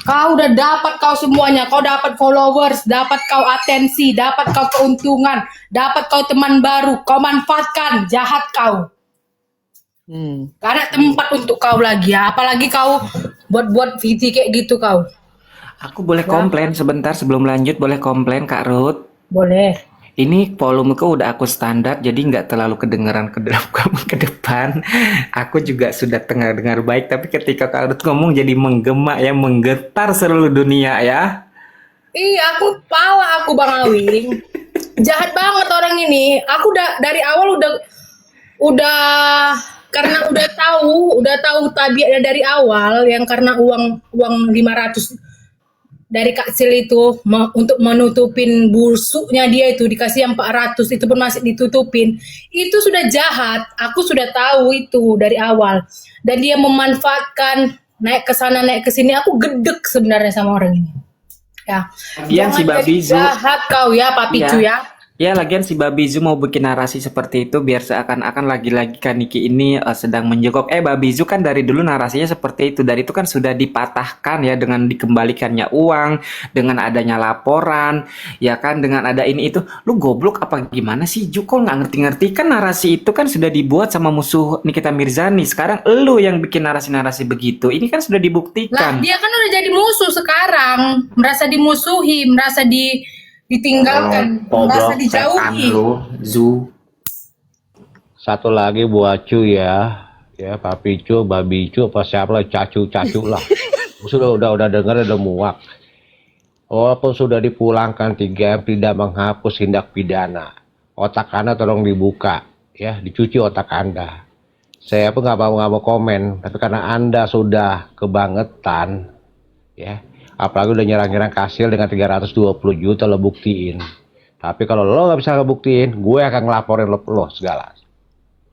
Kau udah dapat kau semuanya. Kau dapat followers, dapat kau atensi, dapat kau keuntungan, dapat kau teman baru. Kau manfaatkan, jahat kau. Gak ada tempat untuk kau lagi ya. Apalagi kau buat-buat VT kayak gitu kau. Aku boleh komplain sebentar sebelum lanjut, boleh komplain Kak Ruth? Boleh. Ini volumeku udah aku standar, jadi nggak terlalu kedengeran ke depan. Aku juga sudah tengah dengar baik, tapi ketika Kak Ruth ngomong jadi menggema ya, menggetar seluruh dunia ya. Iya, aku pala aku Bang Awing. Jahat banget orang ini. Aku dari awal udah karena udah tahu tabiatnya dari awal yang karena uang 500 dari Kak Sil itu untuk menutupin busuknya dia itu dikasih yang 400 itu pun masih ditutupin. Itu sudah jahat. Aku sudah tahu itu dari awal. Dan dia memanfaatkan naik ke sana naik ke sini. Aku gedek sebenarnya sama orang ini. Ya. Lagian si Babi Zu, Jahat kau ya Pak Picu ya. ya lagian si Babi Zu mau bikin narasi seperti itu biar seakan-akan lagi-lagi Kaniki ini sedang menjogok. Babi Zu kan dari dulu narasinya seperti itu. Dari itu kan sudah dipatahkan ya dengan dikembalikannya uang, dengan adanya laporan, ya kan dengan ada ini itu. Lu goblok apa gimana sih Ju? Kok nggak ngerti-ngerti kan narasi itu kan sudah dibuat sama musuh Nikita Mirzani. Sekarang lu yang bikin narasi-narasi begitu. Ini kan sudah Lah dibuktikan. dia kan udah jadi musuh sekarang. Merasa dimusuhi, merasa ditinggalkan, merasa dijauhi. Lu, Zu. Satu lagi buat Cu ya Pak Picu, Babi Cu, apa siapa lah, Cacu lah. udah dengar udah muak. Walaupun sudah dipulangkan 3M tidak menghapus tindak pidana. Otak Anda tolong dibuka ya, dicuci otak Anda. Saya pun nggak mau komen, tapi karena Anda sudah kebangetan ya. Apalagi udah nyerang-nyerang Kasil dengan 320 juta lo buktiin. Tapi kalau lo nggak bisa ngebuktiin, gue akan ngelaporin lo segala.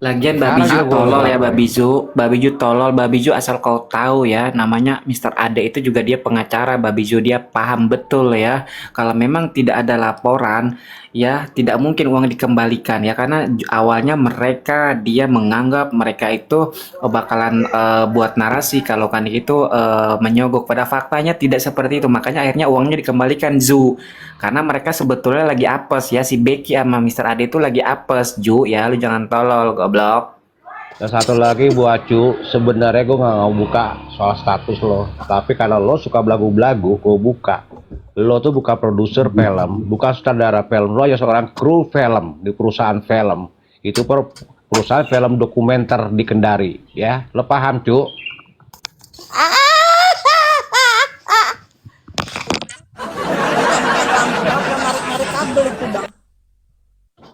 Lagian Babi Ju tolol ya Babi Ju. Babi Ju tolol, Babi Ju asal kau tahu ya, namanya Mr. Ade itu juga dia pengacara Babi Ju, dia paham betul ya. Kalau memang tidak ada laporan, ya tidak mungkin uang dikembalikan ya karena awalnya dia menganggap mereka itu bakalan buat narasi kalau kan itu menyogok. Pada faktanya tidak seperti itu, makanya akhirnya uangnya dikembalikan Zu. Karena mereka sebetulnya lagi apes ya, si Becky sama Mr. Ade itu lagi apes Ju ya, lu jangan tolol goblok. Dan satu lagi buat Cu, sebenarnya gue nggak mau buka soal status lo, tapi kalau lo suka belagu-belagu, gue buka. Lo tuh bukan produser film, bukan sutradara film, lo hanya seorang kru film di perusahaan film. Itu perusahaan film dokumenter di Kendari, ya. Lo paham Cu? Narik-narik kabel itu bang.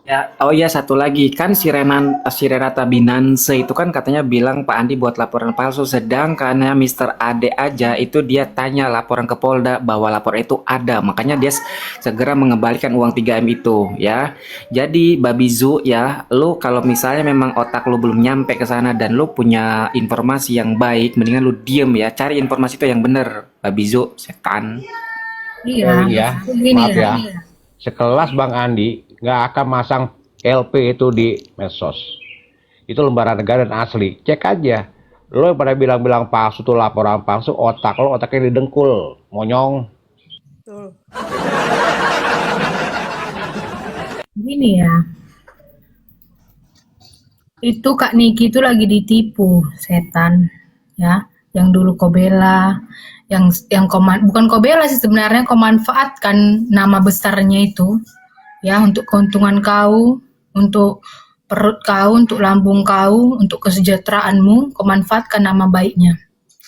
Ya, oh iya satu lagi kan si Renata Binanse itu kan katanya bilang Pak Andi buat laporan palsu, sedangkan ya Mr. Ade aja itu dia tanya laporan ke Polda bahwa laporan itu ada, makanya dia segera mengembalikan uang 3M itu ya. Jadi Babi Zu ya, lu kalau misalnya memang otak lu belum nyampe ke sana dan lu punya informasi yang baik, mendingan lu diem ya, cari informasi itu yang bener. Babi Zu, setan. Iya. Iya, Gini maaf ya. iya. Sekelas Bang Andi nggak akan masang LP itu di medsos. Itu lembaran negara dan asli. Cek aja. Lo yang pada bilang-bilang palsu tuh laporan palsu, otaknya didengkul, monyong. Tuh. Gini ya. Itu Kak Niki itu lagi ditipu setan ya. Yang dulu kau bela, yang bukan kau bela sih sebenarnya, kau manfaatkan nama besarnya itu ya untuk keuntungan kau, untuk perut kau, untuk lambung kau, untuk kesejahteraanmu, kau manfaatkan nama baiknya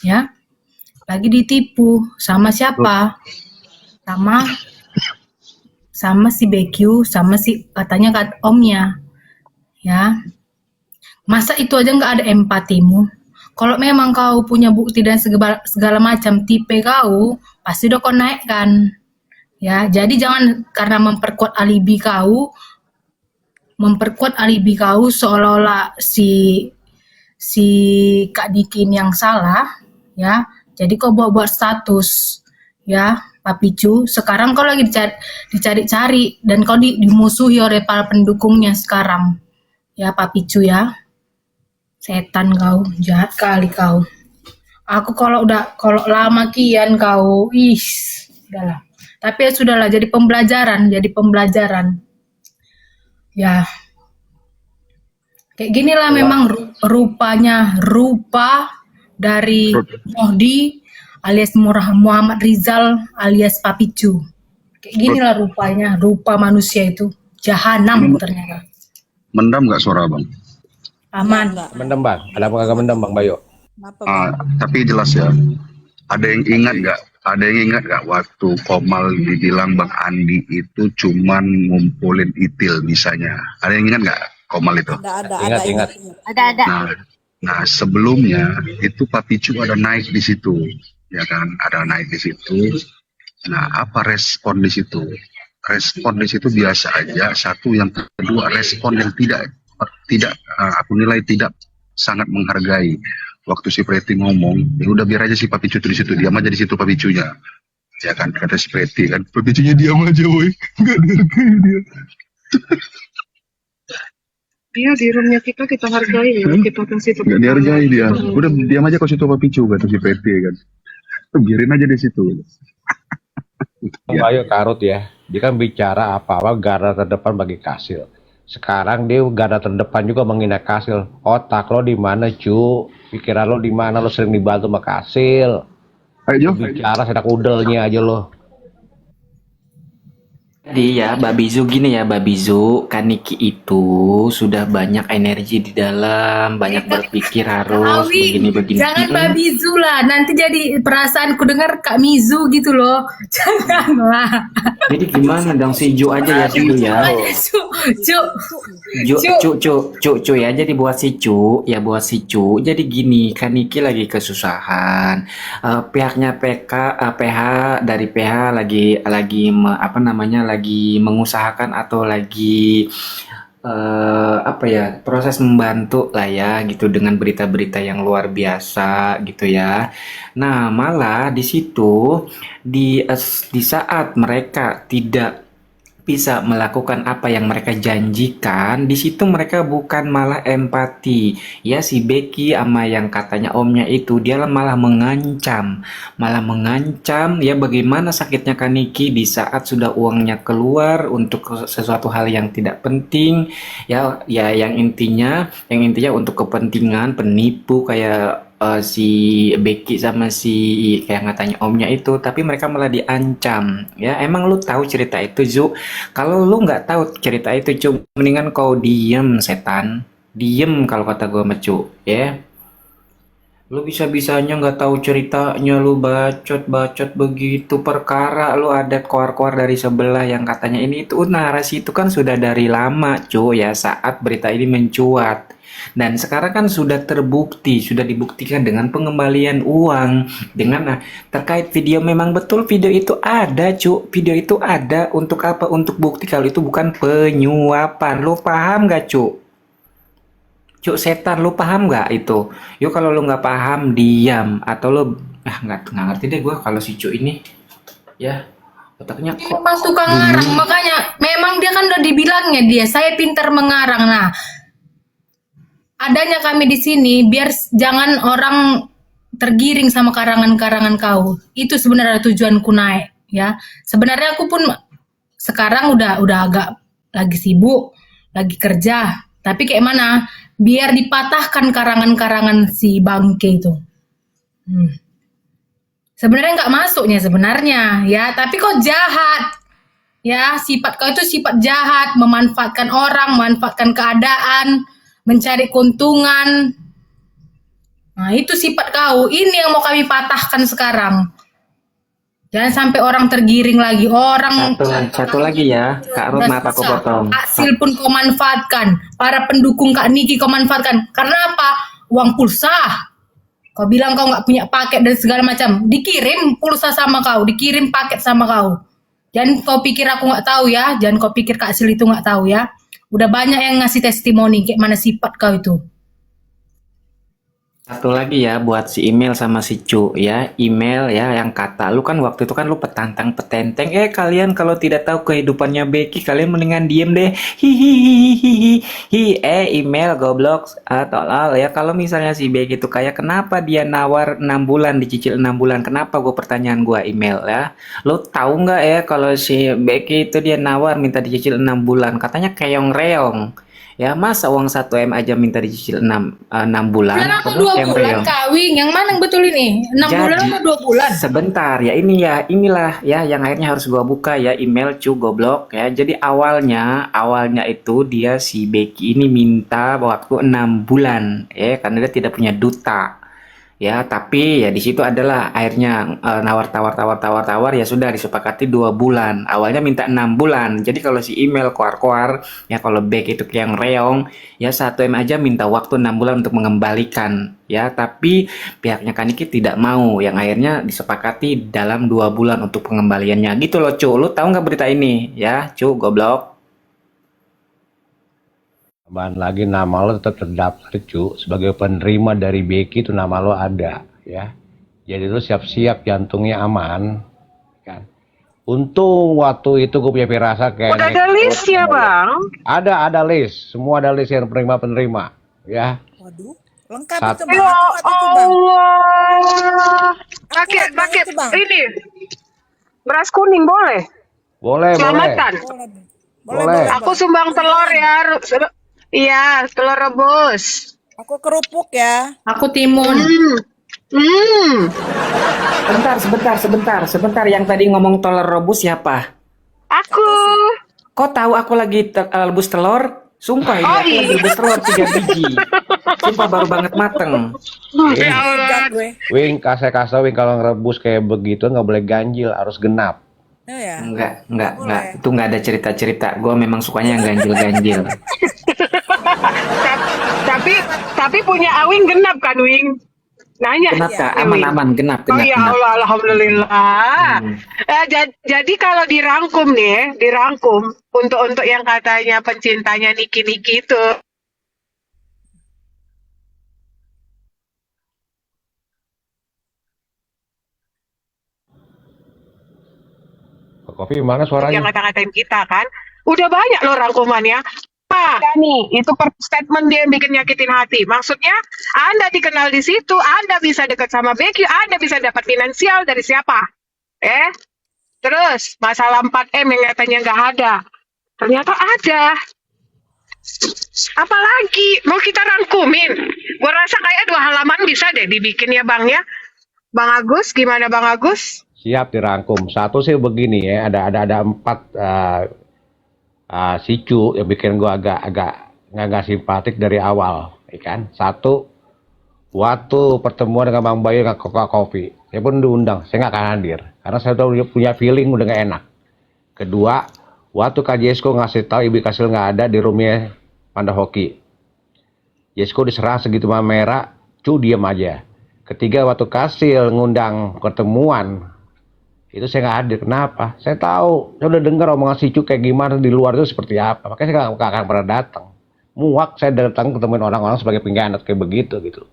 ya. Lagi ditipu sama siapa? Sama sama si BQ, sama si katanya omnya, ya. Masa itu aja nggak ada empatimu? Kalau memang kau punya bukti dan segala macam tipe kau, pasti udah kau naikkan. Ya, jadi jangan karena memperkuat alibi kau seolah-olah si Kak Dikin yang salah, ya. Jadi kau buat status, ya, Papicu. Sekarang kau lagi dicari-cari dan kau dimusuhi oleh para pendukungnya sekarang, ya, Papicu ya. Setan kau, jahat kali kau. Aku kalau lama kian kau, udahlah. Tapi ya sudahlah, jadi pembelajaran. Ya, kayak ginilah memang rupa dari Mohdi alias Muhammad Rizal alias Papicu. Kayak ginilah rupanya, rupa manusia itu. Jahanam ternyata. Mendam nggak suara Bang? Aman. Mendem Bang, ada apa kagak mendem Bang Bayo? Tapi jelas ya, ada yang ingat nggak waktu Komal dibilang Bang Andi itu cuman ngumpulin itil bisanya? Ada yang ingat nggak Komal itu? Ingat. Nah, sebelumnya itu Papicu ada naik di situ, ya kan? Ada naik di situ. Nah, apa respon di situ? Respon di situ biasa aja. Satu, yang kedua respon yang tidak aku nilai tidak sangat menghargai. Waktu si Preti ngomong, ya udah biar aja si Papicu di situ, diam aja di situ Papicunya. Ya kan, kata si Preti kan, Papicunya diam aja woi, nggak dihargai dia. Dia di roomnya kita hargai ya, kita kasih tepuk Nggak dihargai tangan. dia. Udah diam aja kau situ Papicu, kata si Preti kan. Biarin aja di situ. Bang Bayo karut ya. Dia kan bicara apa-apa garda terdepan bagi Kasil. Sekarang dia garda terdepan juga menghina Kasil. Otak lo di mana, cu? Pikiran lo di mana? Lo sering dibantu sama Kasil. Ayo, Bicara sedak udelnya aja lo. Jadi ya, Babizu gini ya, Babizu, Kaniki itu sudah banyak energi di dalam, banyak berpikir harus Awi, begini-begini. jangan Babizu lah. Nanti jadi perasaanku dengar Kak Mizu gitu loh. Janganlah. Jadi gimana dong, si Ju aja ya, si Ju ya. Cu ya, jadi buat si Cu, ya buat si Cu. Jadi gini, Kaniki lagi kesusahan. Pihaknya PH dari PH lagi lagi mengusahakan atau lagi proses membantu lah ya gitu dengan berita-berita yang luar biasa gitu ya. Nah, malah di situ di saat mereka tidak bisa melakukan apa yang mereka janjikan, di situ mereka bukan malah empati. Ya, si Becky sama yang katanya omnya itu dia malah mengancam ya bagaimana sakitnya Kaniki di saat sudah uangnya keluar untuk sesuatu hal yang tidak penting. Ya yang intinya untuk kepentingan penipu kayak si Becky sama si kayak katanya omnya itu, tapi mereka malah diancam. Ya, emang lu tahu cerita itu, Zu? Kalau lu nggak tahu cerita itu, Cu, mendingan kau diem, setan. Diem kalau kata gue sama Cu, ya. Lu bisa-bisanya nggak tahu ceritanya, lu bacot begitu perkara, lu ada koar-koar dari sebelah yang katanya ini itu narasi itu kan sudah dari lama, Cu, ya, saat berita ini mencuat. Dan sekarang kan sudah dibuktikan dengan pengembalian uang, dengan terkait video, memang betul video itu ada, video itu ada untuk apa? Untuk bukti kalau itu bukan penyuapan. Lu paham gak, setan, lu paham gak itu? Yuk, kalau lu nggak paham diam, atau lu nggak ngerti deh gue kalau si ini ya otaknya kok Memang tukang ngarang, makanya memang dia kan udah dibilangnya saya pintar mengarang. Nah, adanya kami di sini biar jangan orang tergiring sama karangan-karangan kau. Itu sebenarnya tujuanku naik, ya. Sebenarnya aku pun sekarang udah agak lagi sibuk, lagi kerja. Tapi kayak mana? Biar dipatahkan karangan-karangan si bangke itu. Sebenarnya nggak masuknya sebenarnya, ya. Tapi kok jahat, ya. Sifat kau itu sifat jahat, memanfaatkan orang, memanfaatkan keadaan, mencari keuntungan. Nah, itu sifat kau. Ini yang mau kami patahkan sekarang. Jangan sampai orang tergiring lagi. Orang Satu lagi ya, Kak Ruth, udah maaf aku susah. potong. Hasil pun kau manfaatkan. Para pendukung Kak Niki kau manfaatkan. Karena apa? Uang pulsa. Kau bilang kau nggak punya paket dan segala macam. Dikirim pulsa sama kau, dikirim paket sama kau. Jangan kau pikir aku nggak tahu ya. Jangan kau pikir Kak Sil itu nggak tahu ya. Udah banyak yang ngasih testimoni kayak mana sifat kau itu. Satu lagi ya buat si email sama si Cu ya. Email ya yang kata lu kan waktu itu kan lu petantang petenteng. Kalian kalau tidak tahu kehidupannya Becky kalian mendingan diem deh. Hihihihi. Email goblok tolol ya. Kalau misalnya si Becky itu kayak kenapa dia nawar 6 bulan dicicil 6 bulan. Kenapa gue pertanyaan gue email ya. Lu tahu nggak ya kalau si Becky itu dia nawar minta dicicil 6 bulan. Katanya keong-reong. Ya masa uang 1 M aja minta dicicil 6 bulan. Bulan atau Terus 2 yang bulan real. kawin? Yang mana yang betul ini? 6 bulan Jadi, atau 2 bulan? sebentar ya inilah ya yang akhirnya harus gua buka ya email Cu goblok ya. Jadi awalnya itu dia si Becky ini minta waktu 6 bulan ya karena dia tidak punya duta. Ya, tapi ya di situ adalah akhirnya nawar ya sudah disepakati 2 bulan. Awalnya minta 6 bulan. Jadi kalau si email koar-koar ya kalau back itu yang reong ya 1 M aja minta waktu 6 bulan untuk mengembalikan ya, tapi pihaknya Kaniki tidak mau yang akhirnya disepakati dalam 2 bulan untuk pengembaliannya. Gitu loh, Cu. Lu tahu nggak berita ini? Ya, Cu, goblok. Tambahan lagi nama lo tetap terdaftar cu sebagai penerima dari Becky, itu nama lo ada ya. Jadi lo siap-siap jantungnya aman kan. Untung waktu itu gue punya firasat kayak Udah ada list ya bang? ada list, semua ada list yang penerima ya. Waduh, lengkap Satu. itu Bang. Ya Aku nggak tahu, Bang. Allah. Pakai Aku nggak itu, Bang. ini beras kuning boleh? Boleh. Selamatan. Boleh. Aku sumbang telur ya. Iya, telur rebus. Aku kerupuk ya. Aku timun. Sebentar. Yang tadi ngomong telur rebus siapa? Aku. Kok tahu aku lagi rebus telur? Sumpah ini aku lagi rebus telur 3 biji. Sumpah baru banget mateng. Ya Allah. Gue. Wing kasih Wing kalau ngerebus kayak begitu nggak boleh ganjil, harus genap. Ya. Enggak. Itu nggak ada cerita-cerita. Gue memang sukanya yang ganjil-ganjil. Tapi punya Awing genap kan Wing? Nanya. Genap Kak, ya, Wing? aman, genap. Oh ya Allah, alhamdulillah. Jadi kalau dirangkum nih, untuk yang katanya pencintanya Niki itu. Kopi mana Yang suaranya? ngata-ngatain kita kan. Udah banyak loh rangkumannya. Nih, itu statement dia yang bikin nyakitin hati. Maksudnya, Anda dikenal di situ, Anda bisa dekat sama Becky, Anda bisa dapat finansial dari siapa? Terus, masalah 4M yang katanya nggak ada. Ternyata ada. Apalagi, mau kita rangkumin? Gua rasa kayak 2 halaman bisa deh dibikin ya Bang ya. Bang Agus, gimana Bang Agus? Siap dirangkum. Satu sih begini ya, ada 4 sicu yang bikin gue agak nggak simpatik dari awal, ya kan? Satu, waktu pertemuan dengan Bang Bayu dengan Coca Coffee, saya pun diundang, saya nggak akan hadir karena saya udah punya feeling udah nggak enak. Kedua, waktu Kak Jesko ngasih tahu Ibu Kasil nggak ada di roomnya Panda Hoki, Jesko diserang segitu merah, cu diem aja. Ketiga, waktu Kasil ngundang pertemuan, itu saya nggak hadir. Kenapa? Saya tahu, saya udah dengar omongan si Cu kayak gimana di luar itu seperti apa. Makanya saya nggak akan pernah datang. Muak saya datang ketemuin orang-orang sebagai pengkhianat kayak begitu gitu.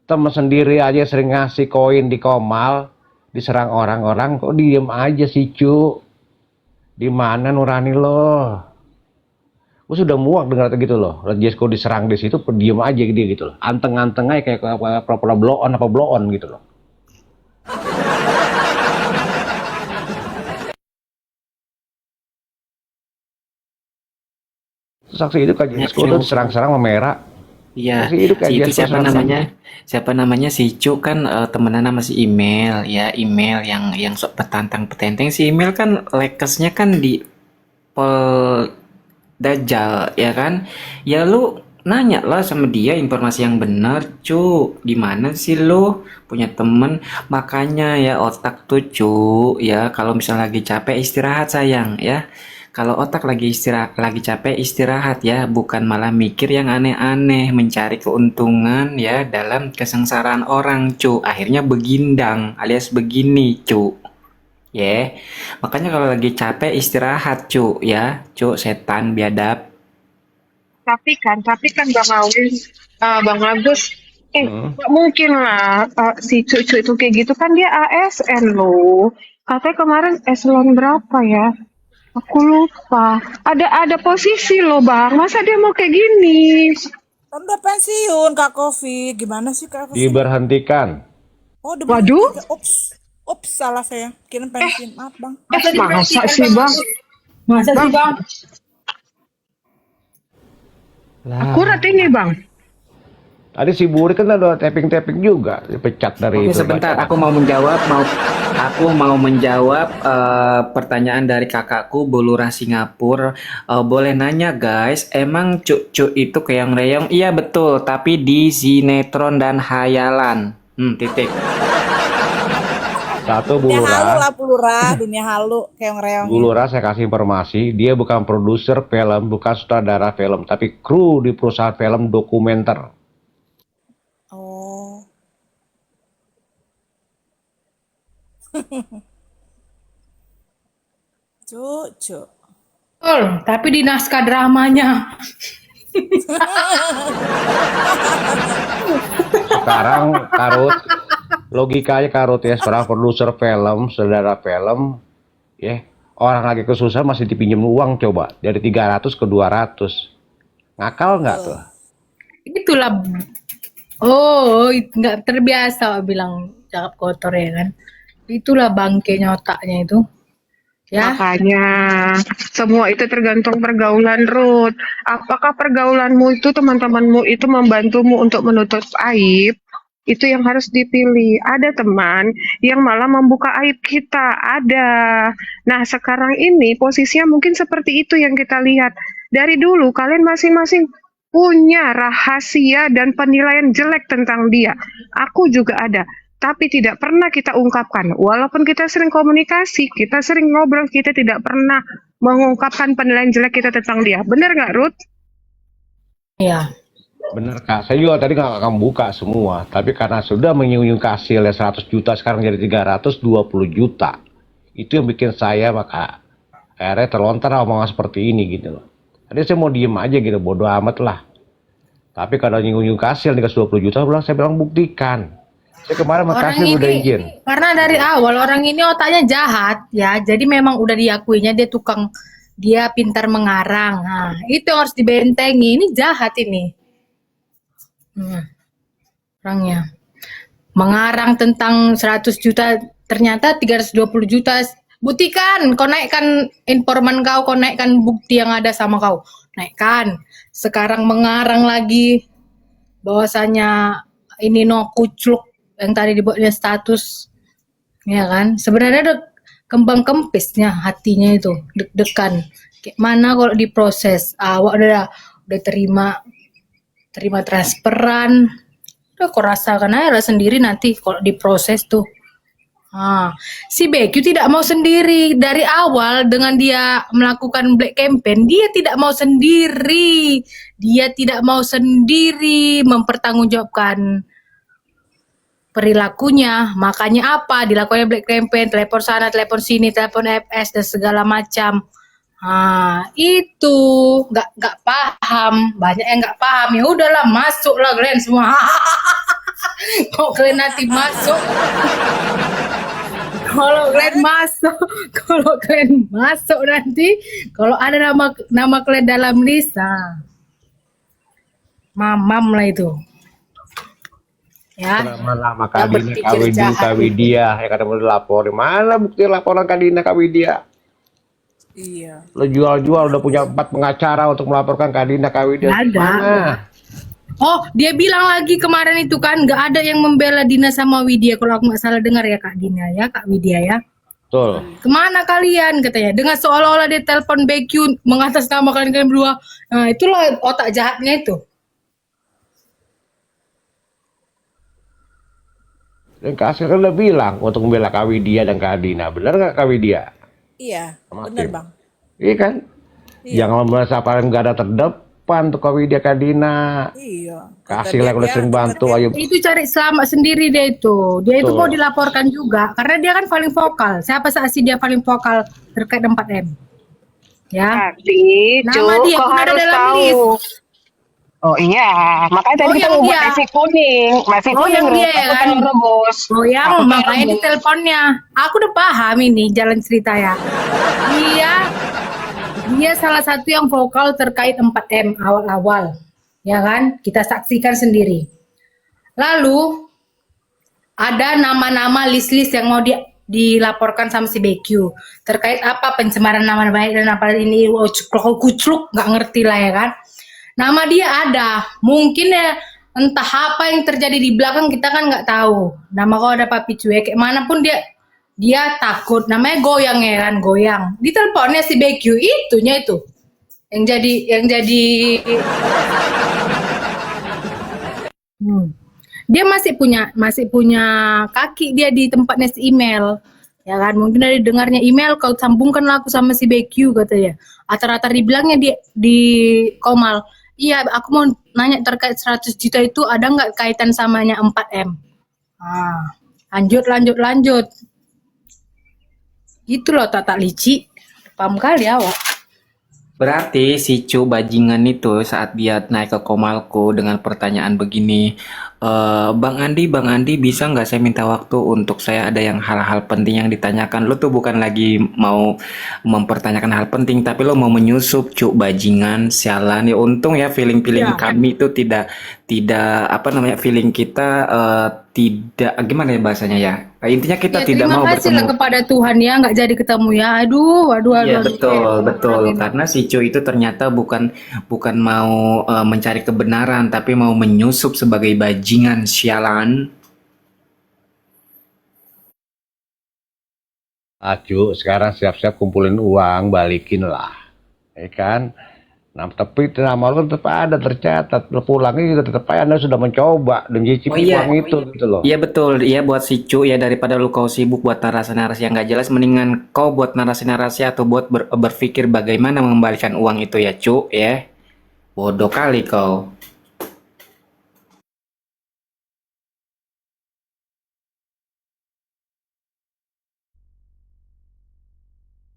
Temen sendiri aja sering ngasih koin di Komal, diserang orang-orang, kok diem aja si Cu. Di mana nurani lo? Gue sudah muak dengar gitu loh. Jesko diserang di situ, diem aja dia gitu loh. Anteng-anteng aja kayak pura-pura blow on gitu loh. Saksi itu Kak Jesko tuh diserang-serang sama merah. Iya, Saksi itu Kak si itu Jesko siapa namanya si Cu kan temenan sama si email ya, email yang sok petantang petenteng. Si email kan lekesnya kan di Pol Dajjal ya kan. Ya lu nanya lah sama dia informasi yang benar, cu. Gimana sih lo punya temen? Makanya ya otak tuh, cu, ya kalau misalnya lagi capek istirahat sayang ya. Kalau otak lagi capek istirahat ya, bukan malah mikir yang aneh-aneh, mencari keuntungan ya dalam kesengsaraan orang, cu. Akhirnya begindang alias begini, cu. Ya, makanya kalau lagi capek istirahat, cu, ya, cu, setan biadab. Tapi kan Bang Awin, Bang Agus, Hmm. nggak mungkin lah si cucu itu kayak gitu kan dia ASN loh. Katanya kemarin eselon berapa ya? Aku lupa. Ada posisi loh Bang. Masa dia mau kayak gini? Kan udah pensiun Kak Kofi. Gimana sih Kak Kofi? Diberhentikan. Oh, udah Waduh. berhenti. Ups, salah saya. Kira pensiun. Maaf, Bang. Masa sih Bang? Masa sih Bang? Akurat ini Bang. Tadi si Buri kan ada tapping-tapping juga, dipecat dari Oke, itu. sebentar, aku mau menjawab pertanyaan dari kakakku Bulurah Singapura. Boleh nanya guys, emang Cuk itu keong-reong? Iya betul, tapi di sinetron dan hayalan. Titik. Satu Dunia halu Bulurah, lah, Pulurah. Dunia halu. Keong reong. Bulurah saya kasih informasi, dia bukan produser film, bukan sutradara film, tapi kru di perusahaan film dokumenter. Oh. Cuk. Betul, tapi di naskah dramanya. Sekarang Karut, logikanya Karut ya, sekarang produser film, saudara film, ya orang lagi kesusahan masih dipinjam uang coba dari 300 ke 200, ngakal nggak tuh? Itulah. Oh, nggak terbiasa bilang cakap kotor ya kan. Itulah bangkainya otaknya itu. Ya. Makanya semua itu tergantung pergaulan Ruth. Apakah pergaulanmu itu teman-temanmu itu membantumu untuk menutup aib? Itu yang harus dipilih. Ada teman yang malah membuka aib kita, ada. Nah, sekarang ini posisinya mungkin seperti itu yang kita lihat. Dari dulu kalian masing-masing punya rahasia dan penilaian jelek tentang dia. Aku juga ada. Tapi tidak pernah kita ungkapkan. Walaupun kita sering komunikasi, kita sering ngobrol, kita tidak pernah mengungkapkan penilaian jelek kita tentang dia. Benar nggak, Ruth? Iya. Bener Kak, saya juga tadi nggak akan buka semua, tapi karena sudah menyinggung hasil 100 juta sekarang jadi 320 juta, itu yang bikin saya maka akhirnya terlontar omongan seperti ini gitu loh. Tadi saya mau diem aja gitu, bodo amat lah. Tapi kalau nyinggung hasil 320 juta, saya bilang buktikan. Saya kemarin Orang makasih udah izin. karena dari awal orang ini otaknya jahat ya, jadi memang udah diakuinya dia pintar mengarang. Nah, itu yang harus dibentengi. Ini jahat ini. Orangnya mengarang tentang 100 juta ternyata 320 juta. Buktikan, kau naikkan informan kau naikkan bukti yang ada sama kau. Naikkan. Sekarang mengarang lagi bahwasanya ini kucluk yang tadi dibuatnya status. Ya kan? Sebenarnya ada kembang kempisnya hatinya itu, deg-degan. Kayak mana kalau diproses? Awak udah terima transferan, udah kau rasakan aja lah sendiri nanti kalau diproses tuh. Si BQ tidak mau sendiri dari awal dengan dia melakukan black campaign, dia tidak mau sendiri mempertanggungjawabkan perilakunya. Makanya apa dilakukannya black campaign, telepon sana, telepon sini, telepon FS dan segala macam. Itu nggak paham, banyak yang nggak paham. Ya udahlah, masuklah kalian semua. Kok kalian nanti masuk? Kalau kalian masuk nanti, kalau ada nama kalian dalam list, mamam lah itu. Ya. Lama Kadina, Kawidia, ya kata mau lapor. Mana bukti laporan Kadina, Kawidia? Iya. Lo jual-jual udah punya 4 pengacara untuk melaporkan Kadina, Kawidia. Ada. Mana? Oh, dia bilang lagi kemarin itu kan nggak ada yang membela Dina sama Widya. Kalau aku nggak salah dengar ya Kak Dina ya, Kak Widya ya. Betul. Kemana kalian katanya? Dengan seolah-olah dia telepon BQ mengatasnamakan kalian berdua. Nah, itulah otak jahatnya itu. Dan Kak Asil kan udah bilang untuk membela Kak Widya dan Kak Dina. Benar nggak Kak Widya? Iya, Sama bener Kim. Bang. Iya kan? Iya. Jangan merasa paling nggak ada terdepan tuh Kak Widya, Kak Dina. Iya. Kak Kata Asil dia, yang udah dia sering kata bantu, dia, ayo. Itu cari selamat sendiri dia itu. Dia itu mau Betul. dilaporkan juga karena dia kan paling vokal. Siapa saksi dia paling vokal terkait 4M? Ya. Tapi, Nama Cuk, dia kau pun ada harus dalam tahu. list. Oh iya, makanya tadi kita Goyang mau buat dia. nasi kuning. Nasi kuning, Goyang Ruth. dia ya Aku kan. telur rebus. Goyang, Aku telur makanya di rebus. teleponnya. Aku udah paham ini jalan cerita ya. Dia salah satu yang vokal terkait 4M awal-awal. Ya kan? Kita saksikan sendiri. Lalu ada nama-nama list-list yang mau dilaporkan sama si BQ terkait apa pencemaran nama baik dan apa ini kucluk nggak ngerti lah ya kan. Nama dia ada, mungkin ya entah apa yang terjadi di belakang kita kan nggak tahu. Nama kau ada Papi Cuek, kayak manapun dia takut. Namanya Goyang ya kan, Goyang. Di teleponnya si BQ itunya itu yang jadi dia masih punya kaki dia di tempatnya si email. Ya kan, mungkin dari dengarnya email kau sambungkan aku sama si BQ katanya. Rata-rata dibilangnya di Komal. Iya, aku mau nanya terkait 100 juta itu ada nggak kaitan samanya 4M? Ah, lanjut. Gitu loh tak lici. Paham kali awak. Berarti si Cu bajingan itu saat dia naik ke Komalku dengan pertanyaan begini, Bang Andi bisa nggak saya minta waktu untuk saya ada yang hal-hal penting yang ditanyakan. Lo tuh bukan lagi mau mempertanyakan hal penting, tapi lo mau menyusup Cu bajingan, sialan. Ya untung ya feeling-feeling Ya. kami itu tidak apa namanya feeling kita tidak gimana ya bahasanya ya. Intinya kita Ya, tidak terima mau kasih lah bertemu. kepada Tuhan ya nggak jadi ketemu ya. Aduh. Iya betul. Karena si Cu itu ternyata bukan mau mencari kebenaran, tapi mau menyusup sebagai bajingan sialan. Acu, sekarang siap-siap kumpulin uang, balikin lah. Ya kan? Nah, tapi nama lu tetap ada tercatat. Lu pulangnya juga tetap aja Anda sudah mencoba dan Oh cicipi iya, uang itu gitu loh. iya betul. Iya buat si Cu ya daripada lu kau sibuk buat narasi-narasi yang nggak jelas, mendingan kau buat narasi-narasi atau buat berpikir bagaimana mengembalikan uang itu ya Cu ya. Bodoh kali kau.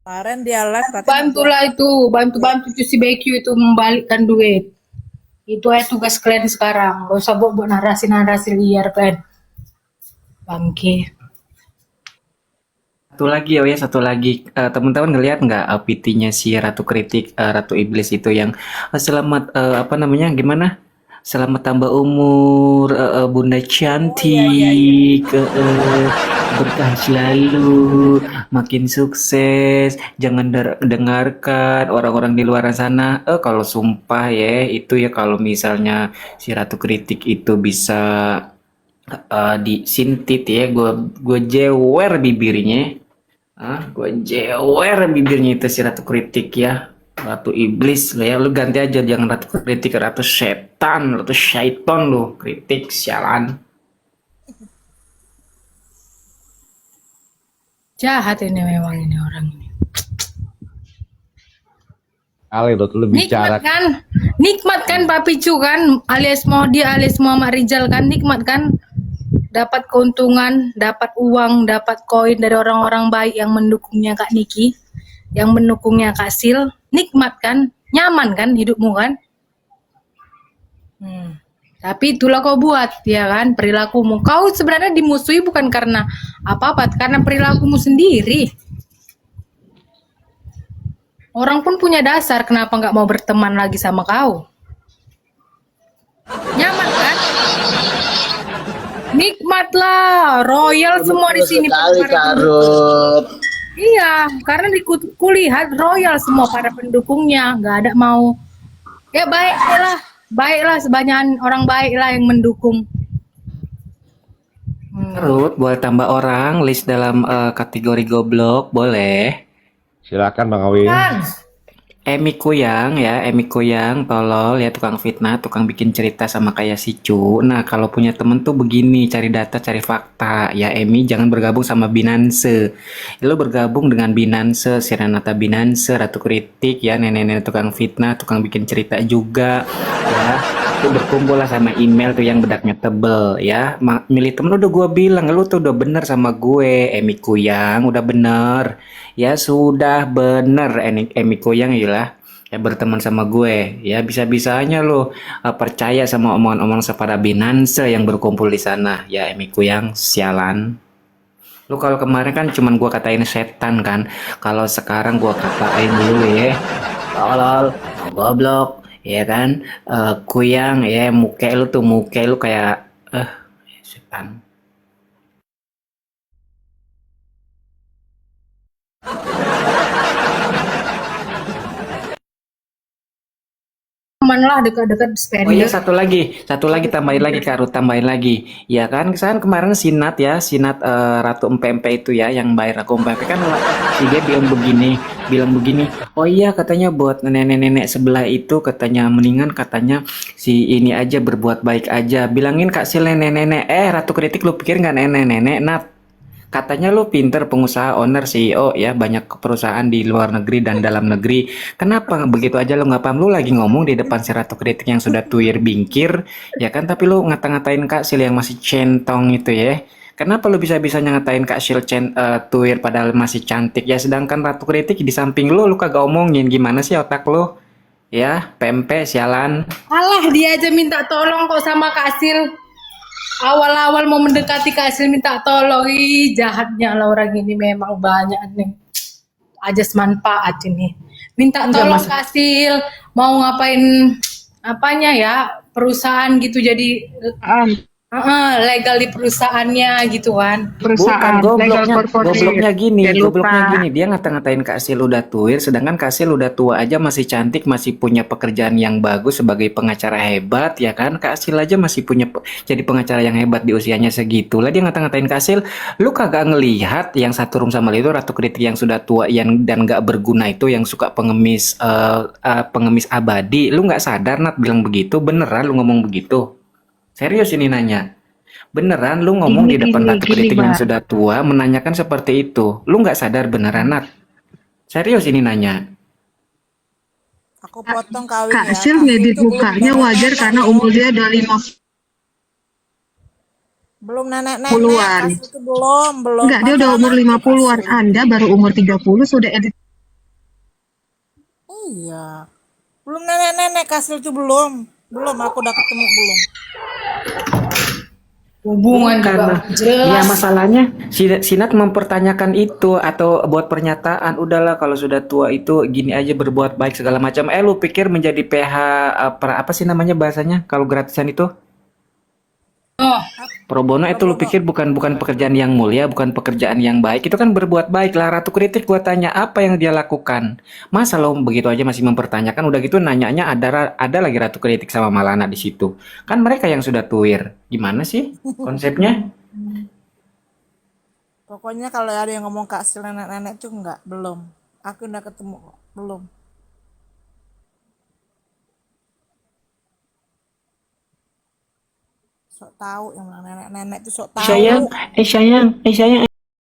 Kemarin dia live katanya buat Bantulah itu, bantu si BQ itu membalikkan duit. Itu aja tugas kalian sekarang. Gak usah buat narasi-narasi liar kalian. Bangke. Satu lagi. Teman-teman ngelihat nggak PT-nya si Ratu Kritik, Ratu Iblis itu yang selamat apa namanya gimana? Selamat tambah umur Bunda cantik, berkah selalu, makin sukses. Jangan dengarkan orang-orang di luar sana. Kalau sumpah ya itu ya kalau misalnya si Ratu Kritik itu bisa disintit ya, gue jewer bibirnya. Gue jewer bibirnya itu si Ratu Kritik ya. Ratu Iblis lah ya, lu ganti aja jangan Ratu Kritik, Ratu Setan, Ratu Syaiton lu, Kritik sialan. Jahat ini memang ini orang ini. Kali lu bicara. Nikmat kan Papi Cu kan, alias Modi alias Muhammad Rizal kan, nikmat kan. Dapat keuntungan, dapat uang, dapat koin dari orang-orang baik yang mendukungnya Kak Niki, yang mendukungnya Kak Sil. Nikmat kan, nyaman kan hidupmu kan. Tapi itulah kau buat, ya kan, perilakumu. Kau sebenarnya dimusuhi bukan karena apa-apa, karena perilakumu sendiri. Orang pun punya dasar kenapa nggak mau berteman lagi sama kau. Nyaman kan? Nikmat lah, royal semua di sini. Sekali Karut. Iya, karena kulihat royal semua para pendukungnya, nggak ada mau. Ya baiklah sebanyak orang baiklah yang mendukung. Ruth, boleh tambah orang list dalam kategori goblok, boleh? Silakan Bang Awi. Kan, Emi Kuyang ya, Emi Kuyang tolol ya, tukang fitnah, tukang bikin cerita sama kayak si Cu. Nah, kalau punya temen tuh begini, cari data, cari fakta. Ya Emi, jangan bergabung sama Binance. Lo bergabung dengan Binance, si Renata Binance, Ratu Kritik ya, nenek-nenek tukang fitnah, tukang bikin cerita juga ya. Itu berkumpul lah sama email tuh yang bedaknya tebel ya. Milih temen udah gue bilang, lu tuh udah bener sama gue, Emi Kuyang, udah bener. Ya sudah bener Emi Koyang lah ya berteman sama gue ya bisa-bisanya lo percaya sama omongan-omongan para Binance yang berkumpul di sana ya Emi Koyang sialan lu kalau kemarin kan cuman gue katain setan kan kalau sekarang gue katain dulu ya tolol goblok ya kan Kuyang ya muka lu kayak setan. Aman lah dekat-dekat Oh iya spender. satu lagi tambahin lagi Kak Ruth tambahin lagi. Ya kan kemarin Sinat ya, Sinat Ratu Empe-Empe itu ya yang bayar aku Empe-Empe kan dia bilang begini. Oh iya katanya buat nenek-nenek sebelah itu katanya mendingan katanya si ini aja berbuat baik aja. Bilangin Kak Sil nenek-nenek. Ratu Kritik lu pikir nggak nenek-nenek Nat? Katanya lu pinter pengusaha owner CEO ya banyak perusahaan di luar negeri dan dalam negeri. Kenapa begitu aja lu nggak paham lu lagi ngomong di depan si Ratu Kritik yang sudah tuir bingkir ya kan tapi lu ngata-ngatain Kak Sil yang masih centong itu ya. Kenapa lu bisa-bisanya ngatain Kak Sil tuir padahal masih cantik ya sedangkan Ratu Kritik di samping lu kagak omongin gimana sih otak lu? Ya, pempe sialan. Alah dia aja minta tolong kok sama Kak Sil. Awal-awal mau mendekati Kak Sil minta tolong. Ih, jahatnya lah orang ini memang banyak nih. Ajas manfaat ini. Minta Enggak tolong mas, Kak Sil. Mau ngapain apanya ya perusahaan gitu jadi legal di perusahaannya gitu kan. bukan legal corporate. Jangan gobloknya lupa. gini, dia ngata-ngatain Kak Sil udah tuir, sedangkan Kak Sil udah tua aja masih cantik, masih punya pekerjaan yang bagus sebagai pengacara hebat, ya kan? Kak Sil aja masih punya jadi pengacara yang hebat di usianya segitu. Lah dia ngata-ngatain Kak Sil, lu kagak ngelihat yang satu room sama lu itu Ratu Kritik yang sudah tua yang dan gak berguna itu yang suka pengemis abadi, lu nggak sadar Nat bilang begitu, beneran lu ngomong begitu? Serius ini nanya. Beneran lu ngomong di depan Ratu Gini, Kritik yang Mbak. sudah tua menanyakan seperti itu. Lu nggak sadar beneran, Nat? Serius ini nanya. Aku potong kawin Kak ya. Sil Kak Sil ngedit tuh belum mukanya wajar nenek-nenek karena loh. umur dia udah 50-an. Belum nenek-nenek. Kak Sil tuh belum. Enggak, dia udah Pacaran umur aja Kak 50-an. Sil. Anda baru umur 30 sudah edit. Iya. Belum nenek-nenek Kak Sil tuh belum. Belum aku udah ketemu belum. Hubungan Karena juga ya jelas. masalahnya Sinat mempertanyakan itu atau buat pernyataan udahlah kalau sudah tua itu gini aja berbuat baik segala macam. Lu pikir menjadi PH apa sih namanya bahasanya kalau gratisan itu? Oh, Pro bono itu lu pikir bukan pekerjaan yang mulia, bukan pekerjaan yang baik. Itu kan berbuat baik lah. Ratu Kritik gua tanya apa yang dia lakukan. Masa lo begitu aja masih mempertanyakan? Udah gitu nanyanya ada lagi Ratu Kritik sama Malana di situ. Kan mereka yang sudah tuir. Gimana sih konsepnya? Pokoknya kalau ada yang ngomong Kak Sil nenek-nenek tuh enggak. Belum. Aku udah ketemu kok. Belum. Sok tahu yang nenek-nenek tuh sok tahu. Sayang, sayang,